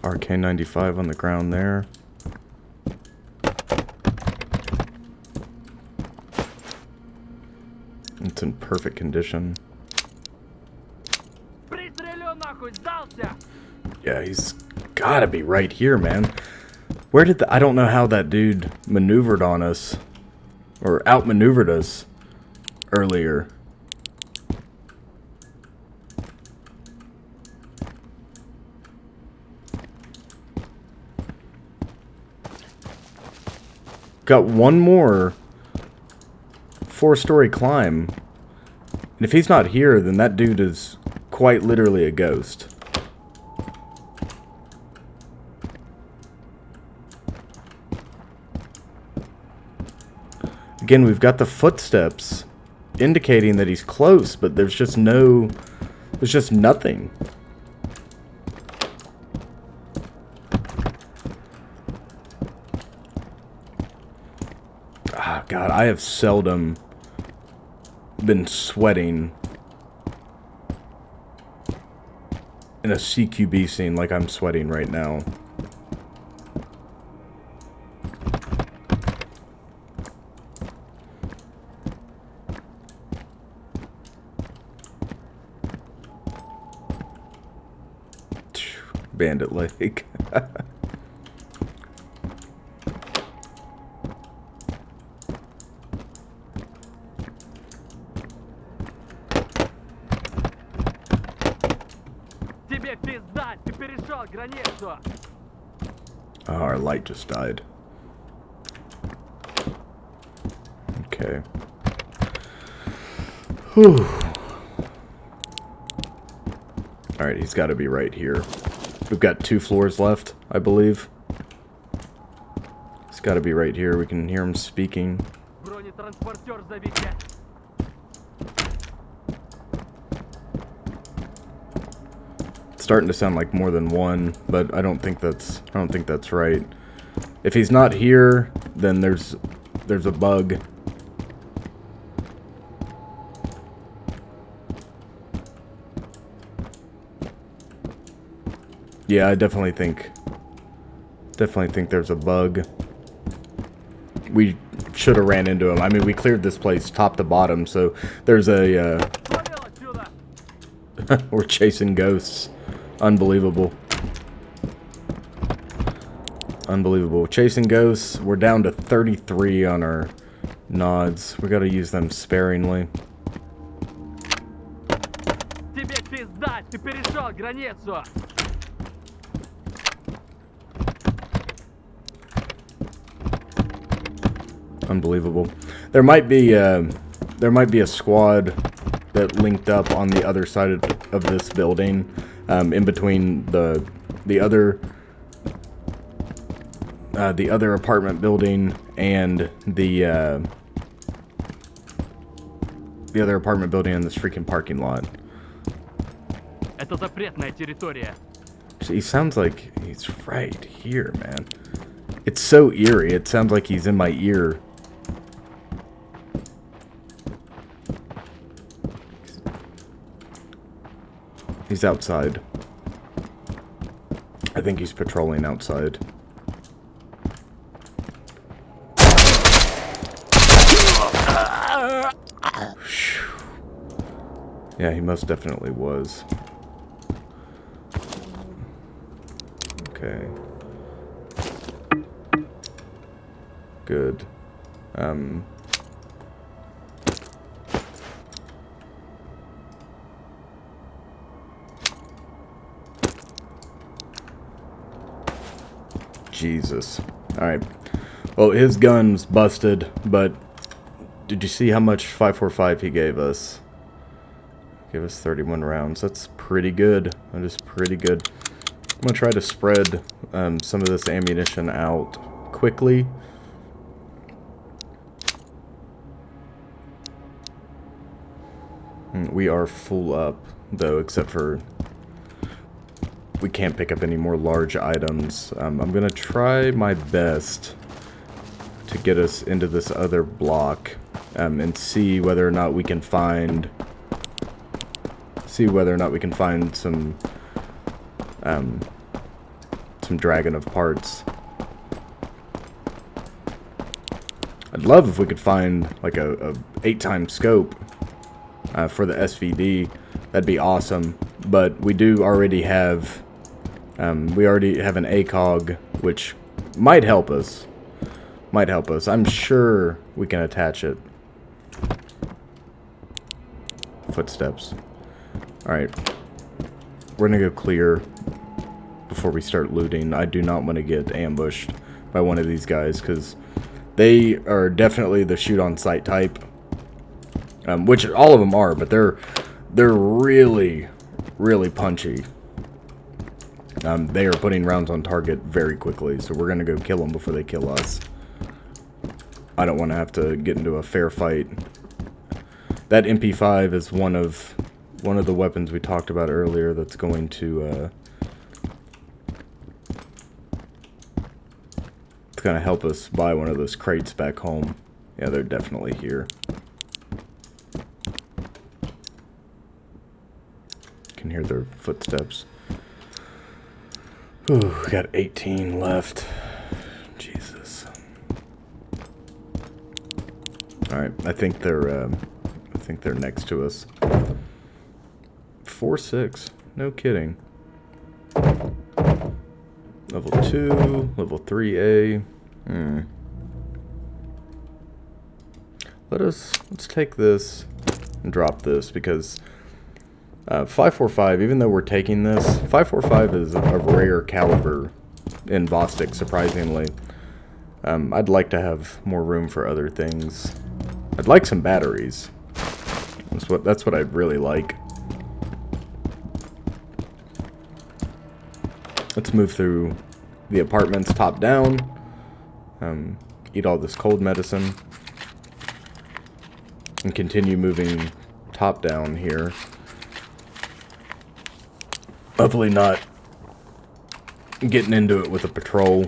[SPEAKER 1] RK95 on the ground there. It's in perfect condition. Yeah, he's gotta be right here, man. Where did I don't know how that dude maneuvered on us. Or outmaneuvered us earlier. Got one more 4-story climb. And if he's not here, then that dude is quite literally a ghost. Again, we've got the footsteps indicating that he's close, but there's just nothing. Ah, God, I have seldom been sweating in a CQB scene like I'm sweating right now. Bandit Lake.
[SPEAKER 2] Тебе пизда, ты перешел границу.
[SPEAKER 1] Oh, our light just died. Okay. Whew. Alright, he's got to be right here. We've got 2 floors left, I believe. He's got to be right here. We can hear him speaking.
[SPEAKER 2] Бронетранспортер зови-ка.
[SPEAKER 1] It's starting to sound like more than one, but I don't think that's right. If he's not here, then there's a bug. Yeah, I definitely think there's a bug. We should have ran into him. I mean, we cleared this place top to bottom, so there's a we're chasing ghosts. Unbelievable. Unbelievable. Chasing ghosts. We're down to 33 on our nods. We got to use them sparingly.
[SPEAKER 2] Тебе пизда, ты перешел границу.
[SPEAKER 1] Unbelievable. There might be a squad that linked up on the other side of this building, in between the other apartment building and the other apartment building in this freaking parking lot.
[SPEAKER 2] Это запретная территория.
[SPEAKER 1] He sounds like he's right here, man. It's so eerie. It sounds like he's in my ear. He's outside. I think he's patrolling outside. Yeah, he most definitely was. Okay. Good. Jesus. Alright. Well, his gun's busted, but did you see how much 545 he gave us? Gave us 31 rounds. That's pretty good. That is pretty good. I'm going to try to spread some of this ammunition out quickly. We are full up, though, except for we can't pick up any more large items. I'm going to try my best to get us into this other block and see whether or not we can find some dragon of parts. I'd love if we could find like a 8-time scope for the SVD. That'd be awesome. But we do already have an ACOG, which might help us. I'm sure we can attach it. Footsteps. Alright. We're gonna go clear before we start looting. I do not want to get ambushed by one of these guys, because they are definitely the shoot on sight type. which all of them are, but they're really, really punchy. They are putting rounds on target very quickly, so we're gonna go kill them before they kill us. I don't want to have to get into a fair fight. That MP5 is one of the weapons we talked about earlier that's going to it's gonna help us buy one of those crates back home. Yeah, they're definitely here. Can hear their footsteps. Ooh, we got 18 left. Jesus. All right, I think they're next to us. 4-6. No kidding. Level 2, level 3A. Let's take this and drop this because 545, even though we're taking this, 545 is a rare caliber in Vostok, surprisingly. I'd like to have more room for other things. I'd like some batteries. That's what I'd really like. Let's move through the apartments top down. Eat all this cold medicine. And continue moving top down here. Hopefully not getting into it with a patrol.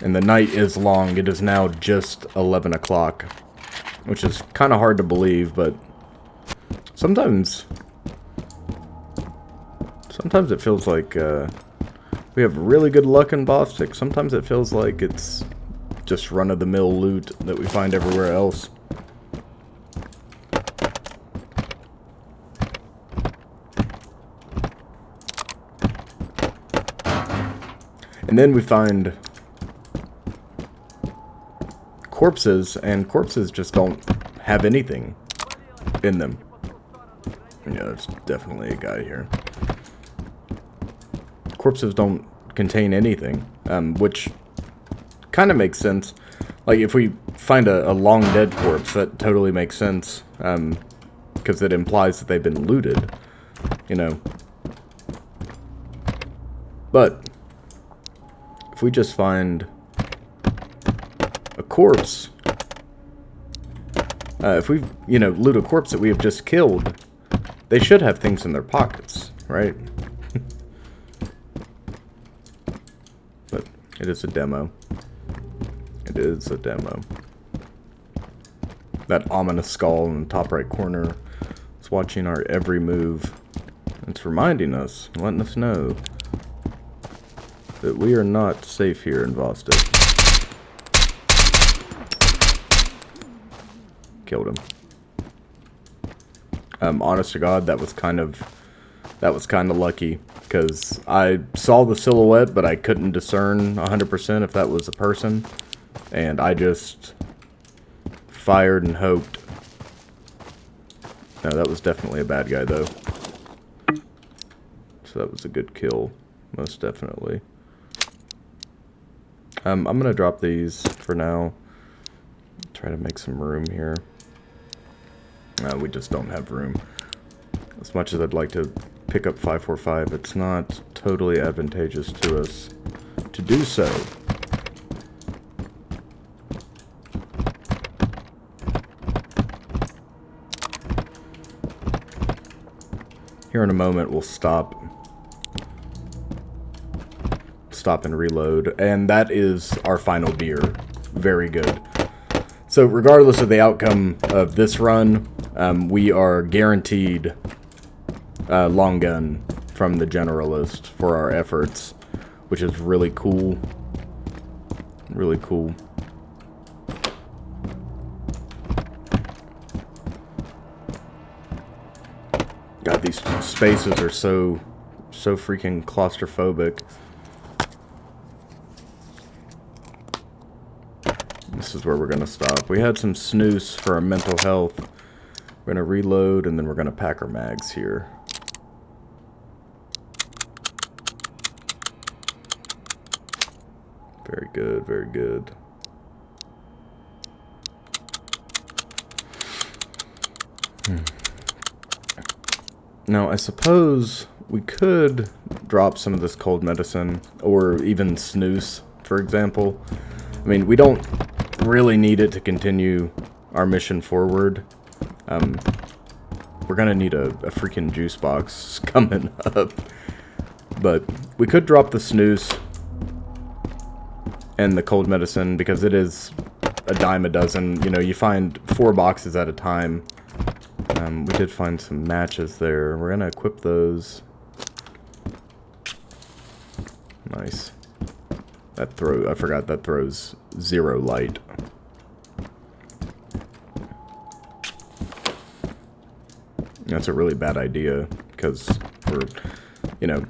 [SPEAKER 1] And the night is long. It is now just 11 o'clock. Which is kind of hard to believe, but sometimes it feels like we have really good luck in Vostok. Sometimes it feels like it's just run-of-the-mill loot that we find everywhere else. And then we find corpses, and corpses just don't have anything in them. Yeah, there's definitely a guy here. Corpses don't contain anything, which kind of makes sense. Like, if we find a long dead corpse, that totally makes sense, because it implies that they've been looted, you know. But if we just find a corpse, if we, loot a corpse that we have just killed, they should have things in their pockets, right? But it is a demo. It is a demo. That ominous skull in the top right corner is watching our every move. It's reminding us, letting us know that we are not safe here in Vostok. Killed him. Honest to God, that was kind of lucky, because I saw the silhouette, but I couldn't discern 100% if that was a person, and I just fired and hoped. No, that was definitely a bad guy, though. So that was a good kill, most definitely. I'm gonna drop these for now. Try to make some room here. We just don't have room. As much as I'd like to pick up 545, it's not totally advantageous to us to do so. Here in a moment, we'll stop and reload, and that is our final beer. Very good. So regardless of the outcome of this run, we are guaranteed long gun from the generalist for our efforts, which is really cool. Really cool. God, these spaces are so freaking claustrophobic. This is where we're going to stop. We had some snooze for our mental health. We're going to reload, and then we're going to pack our mags here. Very good, very good. Now, I suppose we could drop some of this cold medicine, or even snooze, for example. I mean, we don't really need it to continue our mission forward. We're gonna need a freaking juice box coming up. But we could drop the snooze and the cold medicine, because it is a dime a dozen. You know, you find 4 boxes at a time. We did find some matches there. We're gonna equip those. Nice. That I forgot that throws 0 light. That's a really bad idea, because we're, you know,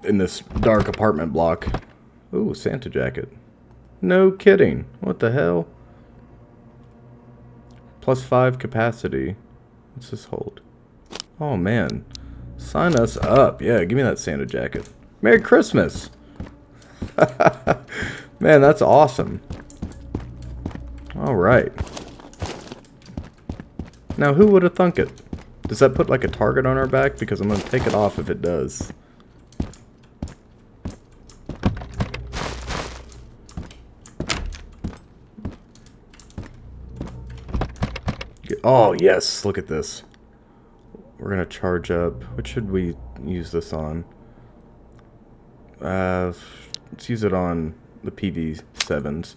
[SPEAKER 1] in this dark apartment block. Ooh, Santa jacket. No kidding. What the hell? +5 capacity. What's this hold? Oh, man. Sign us up. Yeah, give me that Santa jacket. Merry Christmas! Man, that's awesome. Alright. Now, who would have thunk it? Does that put, like, a target on our back? Because I'm going to take it off if it does. Oh, yes. Look at this. We're going to charge up. What should we use this on? Let's use it on the PV7s.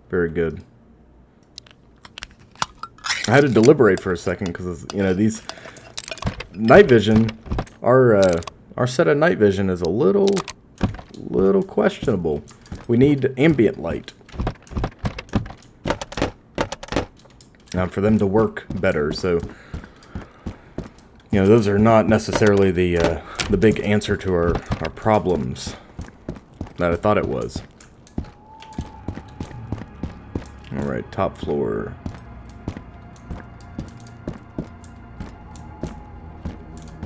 [SPEAKER 1] Very good. I had to deliberate for a second because, you know, these night vision, our set of night vision is a little questionable. We need ambient light. For them to work better, so you know, those are not necessarily the big answer to our problems that I thought it was. All right, top floor.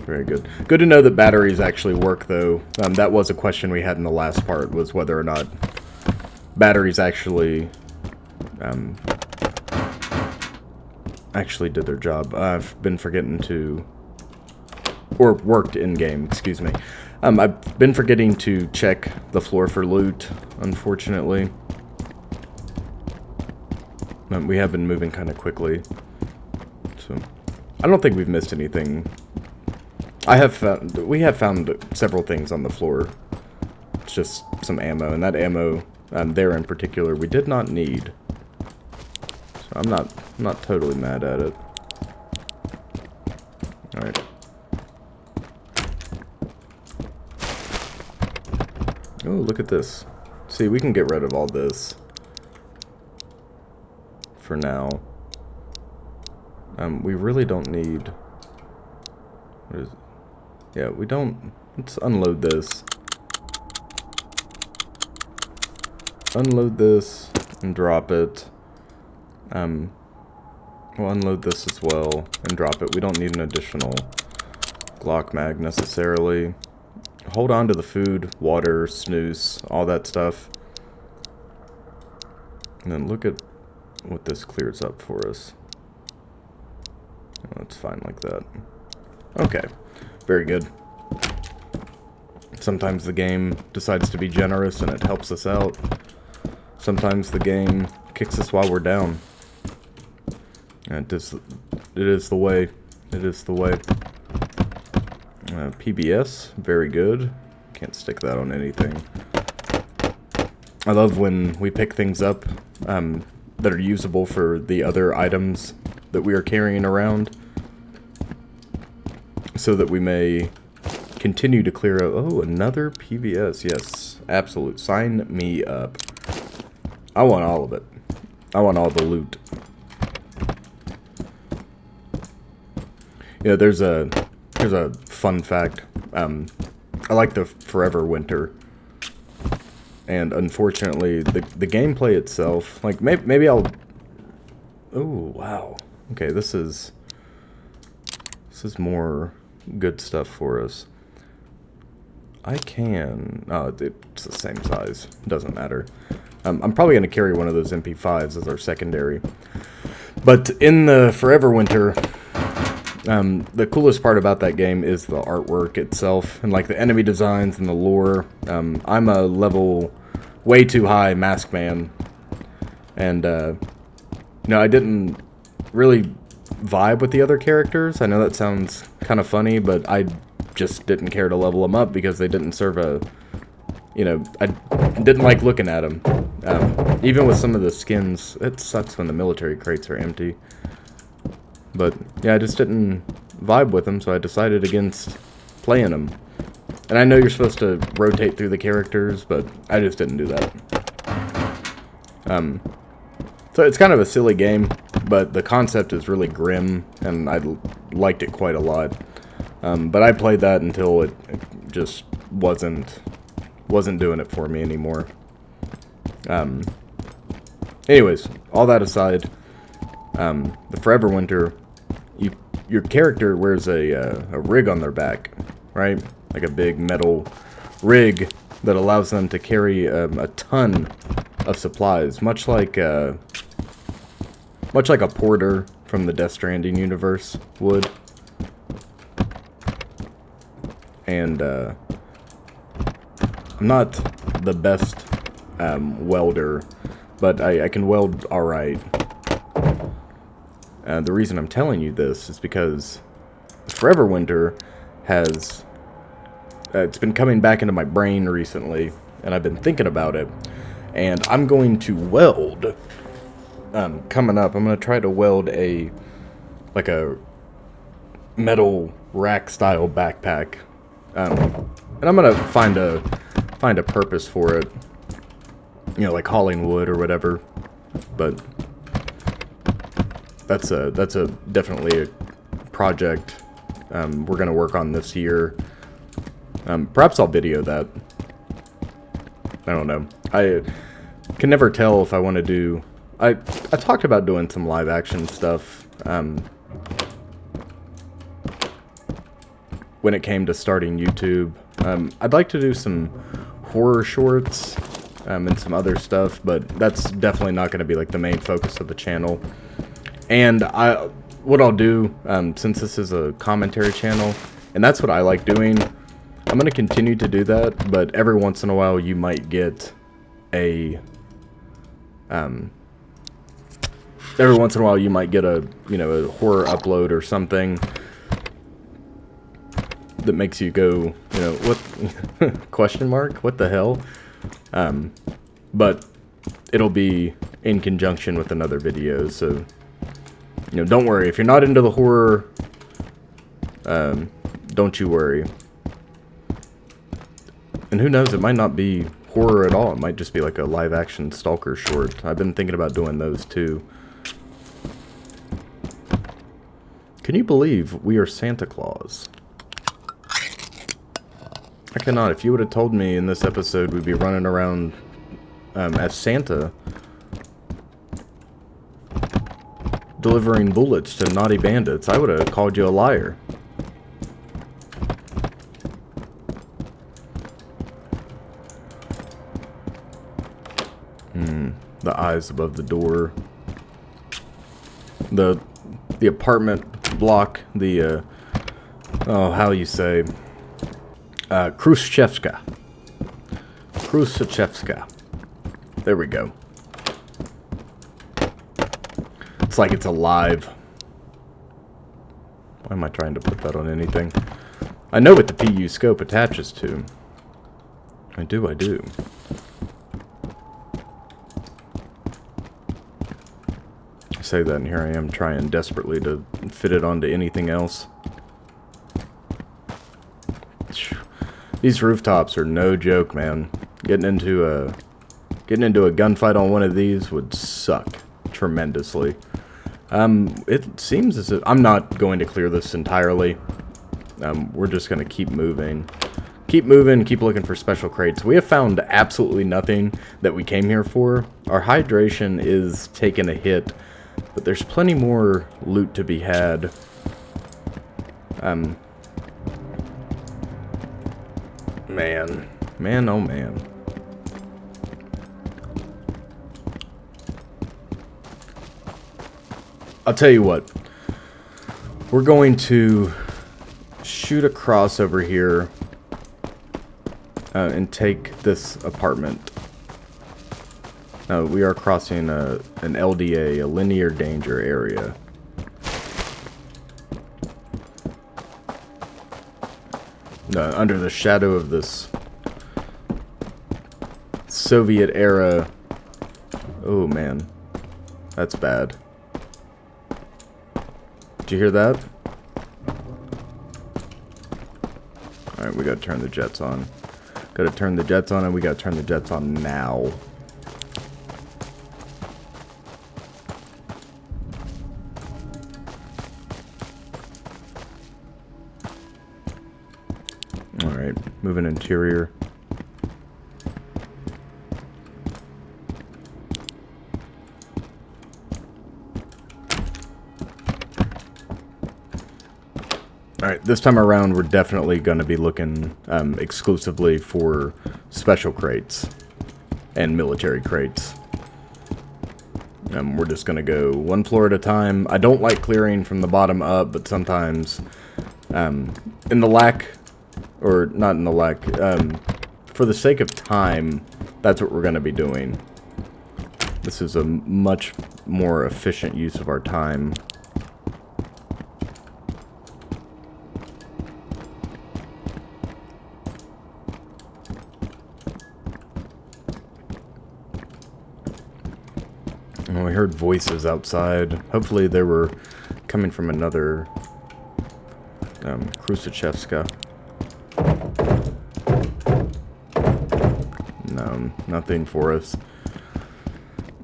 [SPEAKER 1] Very good. Good to know that batteries actually work, though. That was a question we had in the last part, was whether or not batteries actually did their job. I've been forgetting to, or worked in-game, excuse me. I've been forgetting to check the floor for loot, unfortunately. We have been moving kind of quickly, so I don't think we've missed anything. We have found several things on the floor. It's just some ammo, and that ammo there in particular we did not need. So I'm not totally mad at it. All right. Oh, look at this. See, we can get rid of all this for now. We really don't need. What is it? Yeah, we don't. Let's unload this. Unload this and drop it. We'll unload this as well and drop it. We don't need an additional Glock mag necessarily. Hold on to the food, water, snooze, all that stuff. And then look at what this clears up for us. Oh, it's fine like that. Okay, very good. Sometimes the game decides to be generous and it helps us out. Sometimes the game kicks us while we're down. And it is the way. It is the way. PBS, very good. Can't stick that on anything. I love when we pick things up that are usable for the other items that we are carrying around, so that we may continue to clear out. Oh, another PBS. Yes, absolute. Sign me up. I want all of it. I want all the loot. Yeah, there's a fun fact. I like the Forever Winter, and unfortunately, the gameplay itself, like maybe I'll. Oh wow. Okay, this is more good stuff for us. I can. Oh, it's the same size. Doesn't matter. I'm probably going to carry one of those MP5s as our secondary. But in the Forever Winter, The coolest part about that game is the artwork itself, and like the enemy designs and the lore. I'm a level way too high mask man, and I didn't really vibe with the other characters. I know that sounds kind of funny, but I just didn't care to level them up because they didn't serve a, I didn't like looking at them. Even with some of the skins, it sucks when the military crates are empty. But yeah, I just didn't vibe with them, so I decided against playing them. And I know you're supposed to rotate through the characters, but I just didn't do that. So it's kind of a silly game, but the concept is really grim, and I liked it quite a lot. But I played that until it just wasn't doing it for me anymore. Anyways, all that aside, the Forever Winter, your character wears a rig on their back, right? Like a big metal rig that allows them to carry a ton of supplies, much like a porter from the Death Stranding universe would. And I'm not the best welder, but I can weld alright. The reason I'm telling you this is because Forever Winter has... it's been coming back into my brain recently, and I've been thinking about it. And I'm going to weld... coming up, I'm going to try to weld a metal rack-style backpack. And I'm going to find a purpose for it. Like hauling wood or whatever. But... That's definitely a project we're gonna work on this year. Perhaps I'll video that. I don't know. I can never tell if I want to do. I talked about doing some live action stuff when it came to starting YouTube. I'd like to do some horror shorts and some other stuff, but that's definitely not going to be like the main focus of the channel. And what I'll do, since this is a commentary channel, and that's what I like doing, I'm going to continue to do that, but every once in a while you might get a, a a horror upload or something that makes you go, what, question mark, what the hell? But it'll be in conjunction with another video, so... don't worry. If you're not into the horror, don't you worry. And who knows, it might not be horror at all. It might just be like a live-action Stalker short. I've been thinking about doing those too. Can you believe we are Santa Claus? I cannot. If you would have told me in this episode we'd be running around as Santa... delivering bullets to naughty bandits, I would have called you a liar. The eyes above the door. The apartment block, the how you say, Khrushchevska. There we go. It's like it's alive. Why am I trying to put that on anything? I know what the PU scope attaches to. I do. I say that, and here I am trying desperately to fit it onto anything else. These rooftops are no joke, man. Getting into a gunfight on one of these would suck tremendously. It seems as if I'm not going to clear this entirely. We're just going to keep moving. Keep looking for special crates. We have found absolutely nothing that we came here for. Our hydration is taking a hit, but there's plenty more loot to be had. Man, oh man. I'll tell you what. We're going to shoot across over here and take this apartment. We are crossing an LDA, a linear danger area. Under the shadow of this Soviet era. Oh man, that's bad. Did you hear that? Alright, we gotta turn the jets on. Gotta turn the jets on, and we gotta turn the jets on now. Alright, moving interior. Alright, this time around we're definitely going to be looking exclusively for special crates and military crates. We're just going to go one floor at a time. I don't like clearing from the bottom up, but sometimes in the lack, or not in the lack, for the sake of time, that's what we're going to be doing. This is a much more efficient use of our time. Oh, we heard voices outside. Hopefully they were coming from another Khrushchevska. No, nothing for us.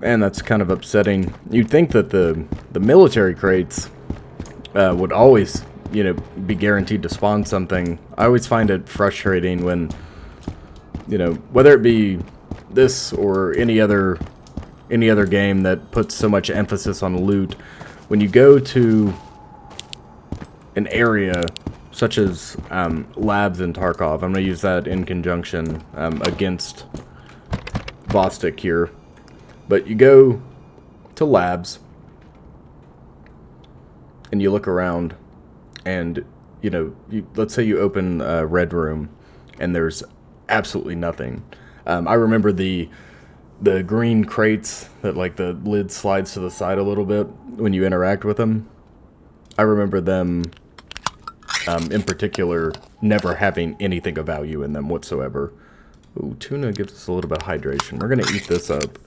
[SPEAKER 1] Man, that's kind of upsetting. You'd think that the military crates would always, you know, be guaranteed to spawn something. I always find it frustrating when, you know, whether it be this or any other game that puts so much emphasis on loot, when you go to an area such as labs in Tarkov, I'm going to use that in conjunction against Vostok here, but you go to labs and you look around and, you know, let's say you open a red room and there's absolutely nothing. I remember the green crates that, like, the lid slides to the side a little bit when you interact with them. I remember them, in particular, never having anything of value in them whatsoever. Ooh, tuna gives us a little bit of hydration. We're going to eat this up.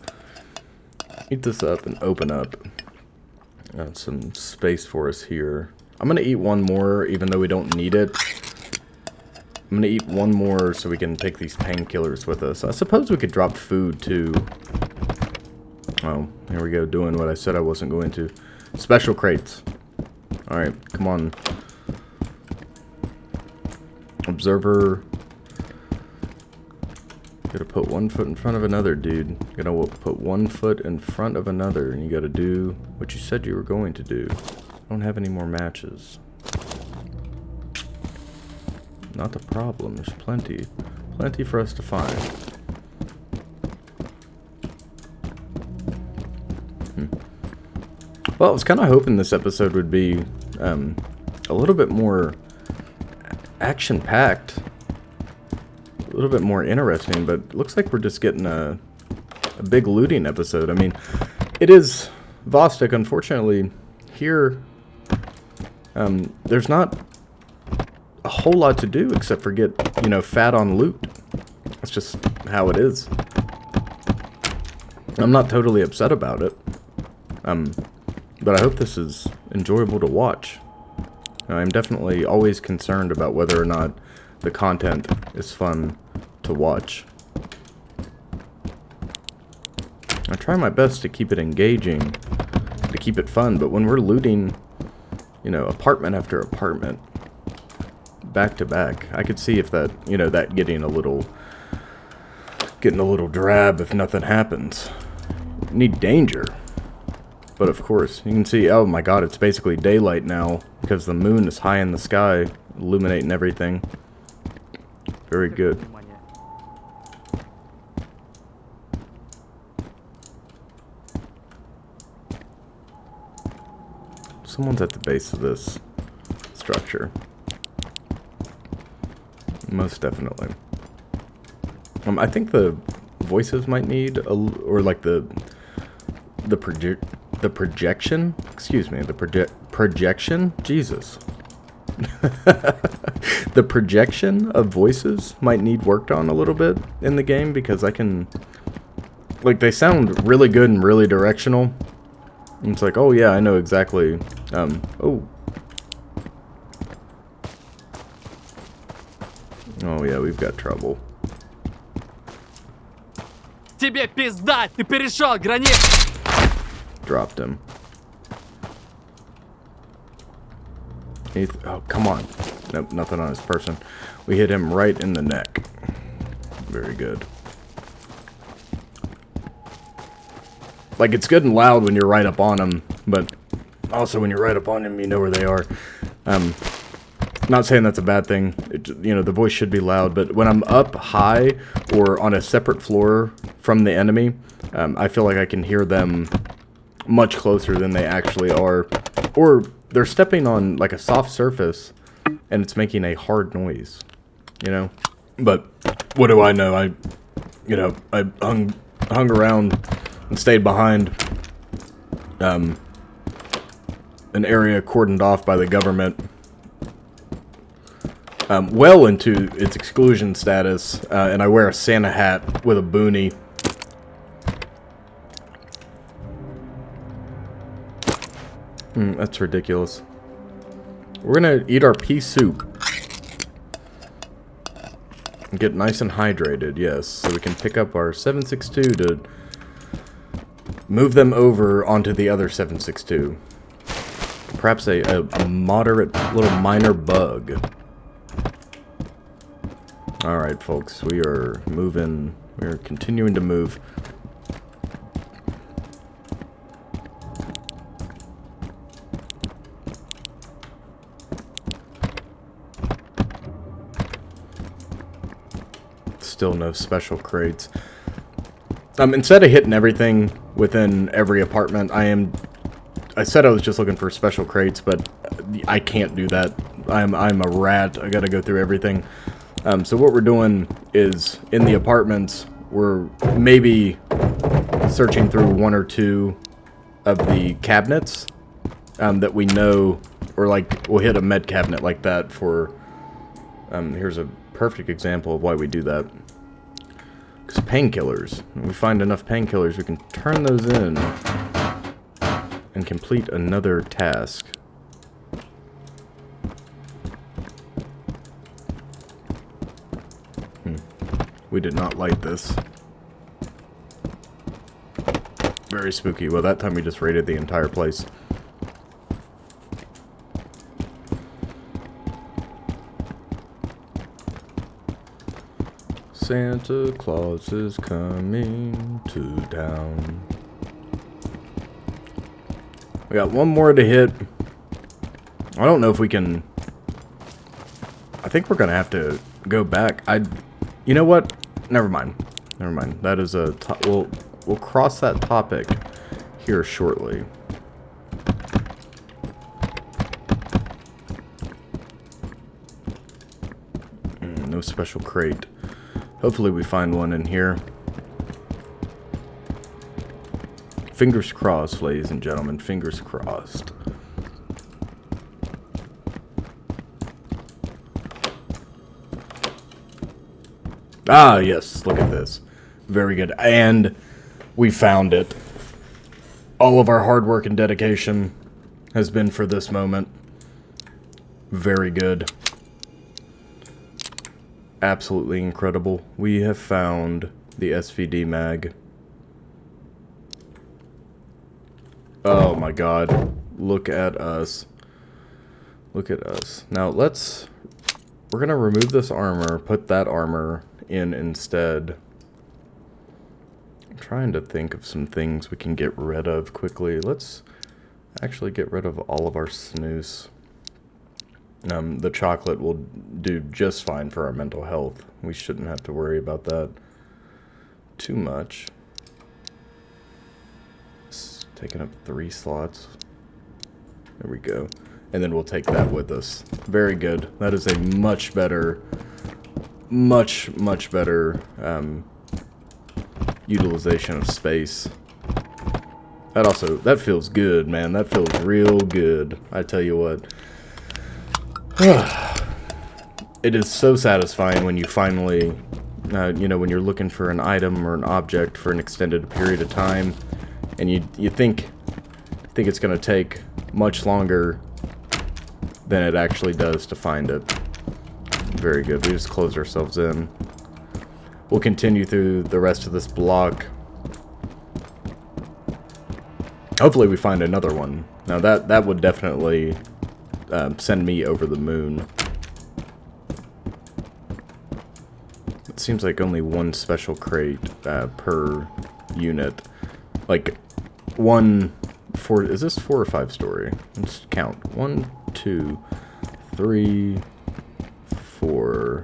[SPEAKER 1] Eat this up and open up. Some space for us here. I'm going to eat one more, even though we don't need it. I'm going to eat one more so we can take these painkillers with us. I suppose we could drop food, too. Oh, here we go, doing what I said I wasn't going to. Special crates. Alright, come on. Observer. Gotta put one foot in front of another, dude. Gotta put one foot in front of another, and you gotta do what you said you were going to do. I don't have any more matches. Not the problem. There's plenty for us to find. Well, I was kind of hoping this episode would be a little bit more action-packed, a little bit more interesting, but it looks like we're just getting a big looting episode. I mean, it is Vostok. Unfortunately, here, there's not a whole lot to do except for get, you know, fat on loot. That's just how it is. I'm not totally upset about it. But I hope this is enjoyable to watch. I'm definitely always concerned about whether or not the content is fun to watch. I try my best to keep it engaging, to keep it fun, but when we're looting, you know, apartment after apartment, back to back, I could see if that, you know, that getting a little drab if nothing happens. Need danger. But of course, you can see, oh my god, it's basically daylight now because the moon is high in the sky, illuminating everything. Very good. Someone's at the base of this. structure. Most definitely. I think the voices might need or like the projection. Excuse me, the projection. Jesus. The projection of voices might need worked on a little bit in the game, because I can, like, they sound really good and really directional. And it's like, oh yeah, I know exactly. Oh yeah, we've got trouble.
[SPEAKER 2] Тебе пизда! Ты перешел границу!
[SPEAKER 1] Dropped him. Oh, come on. Nope, nothing on his person. We hit him right in the neck. Very good. Like, it's good and loud when you're right up on them, but also when you're right up on them, you know where they are. Not saying that's a bad thing. You know, the voice should be loud, but when I'm up high or on a separate floor from the enemy, I feel like I can hear them much closer than they actually are. Or they're stepping on like a soft surface and it's making a hard noise, you know? But what do I know? I hung around and stayed behind an area cordoned off by the government, well into its exclusion status, and I wear a Santa hat with a boonie. That's ridiculous. We're gonna eat our pea soup. And get nice and hydrated, yes, so we can pick up our 762 to move them over onto the other 762. Perhaps a moderate little minor bug. Alright, folks, we are moving. We are continuing to move. Still no special crates. Instead of hitting everything within every apartment, I said I was just looking for special crates, but I can't do that. I'm a rat. I gotta go through everything. So what we're doing is, in the apartments, we're maybe searching through one or two of the cabinets that we know, or like we'll hit a med cabinet like that for, here's a perfect example of why we do that. Because painkillers. When we find enough painkillers, we can turn those in and complete another task. We did not light this. Very spooky. Well, that time we just raided the entire place. Santa Claus is coming to town. We got one more to hit. I don't know if we can... I think we're gonna have to go back. You know what? Never mind. Never mind. That is a... We'll cross that topic here shortly. No special crate. Hopefully we find one in here. Fingers crossed, ladies and gentlemen. Fingers crossed. Ah, yes. Look at this. Very good. And we found it. All of our hard work and dedication has been for this moment. Very good. Absolutely incredible. We have found the SVD mag. Oh my god. Look at us. Look at us. Now we're gonna remove this armor, put that armor in instead. I'm trying to think of some things we can get rid of quickly. Let's actually get rid of all of our snooze. The chocolate will do just fine for our mental health. We shouldn't have to worry about that too much. It's taking up 3 slots. There we go. and then we'll take that with us. Very good. That is a much better, much better utilization of space. That feels good, man. That feels real good. I tell you what. It is so satisfying when you finally, you know, when you're looking for an item or an object for an extended period of time, and you think it's going to take much longer than it actually does to find it. Very good. We just close ourselves in. We'll continue through the rest of this block. Hopefully we find another one. Now that would definitely send me over the moon. It seems like only one special crate per unit. Like is this 4 or 5 story? Let's count. 1, 2, 3, 4,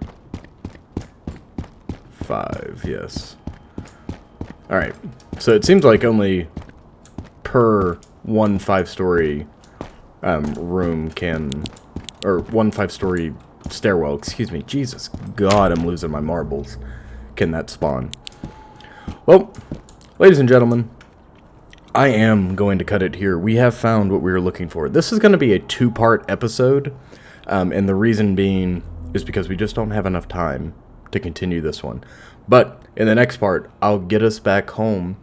[SPEAKER 1] 5. Yes. Alright. So it seems like only per one 5-story room can, or one 5-story stairwell, excuse me. Jesus God, I'm losing my marbles. Can that spawn? Well, ladies and gentlemen, I am going to cut it here. We have found what we were looking for. This is going to be a 2-part episode, and the reason being is because we just don't have enough time to continue this one. But in the next part, I'll get us back home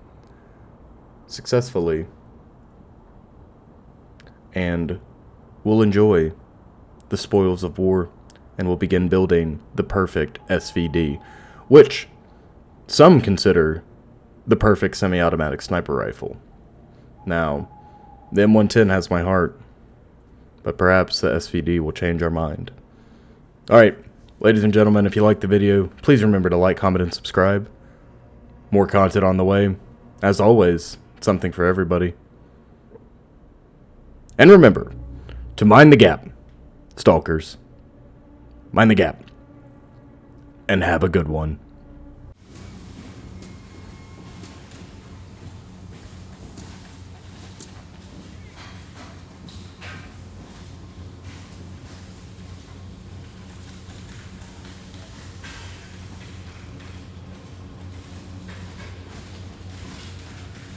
[SPEAKER 1] successfully, and we'll enjoy the spoils of war, and we'll begin building the perfect SVD, which some consider the perfect semi-automatic sniper rifle. Now, the M110 has my heart, but perhaps the SVD will change our mind. Alright, ladies and gentlemen, if you liked the video, please remember to like, comment, and subscribe. More content on the way. As always, something for everybody. And remember to mind the gap, stalkers. Mind the gap. And have a good one.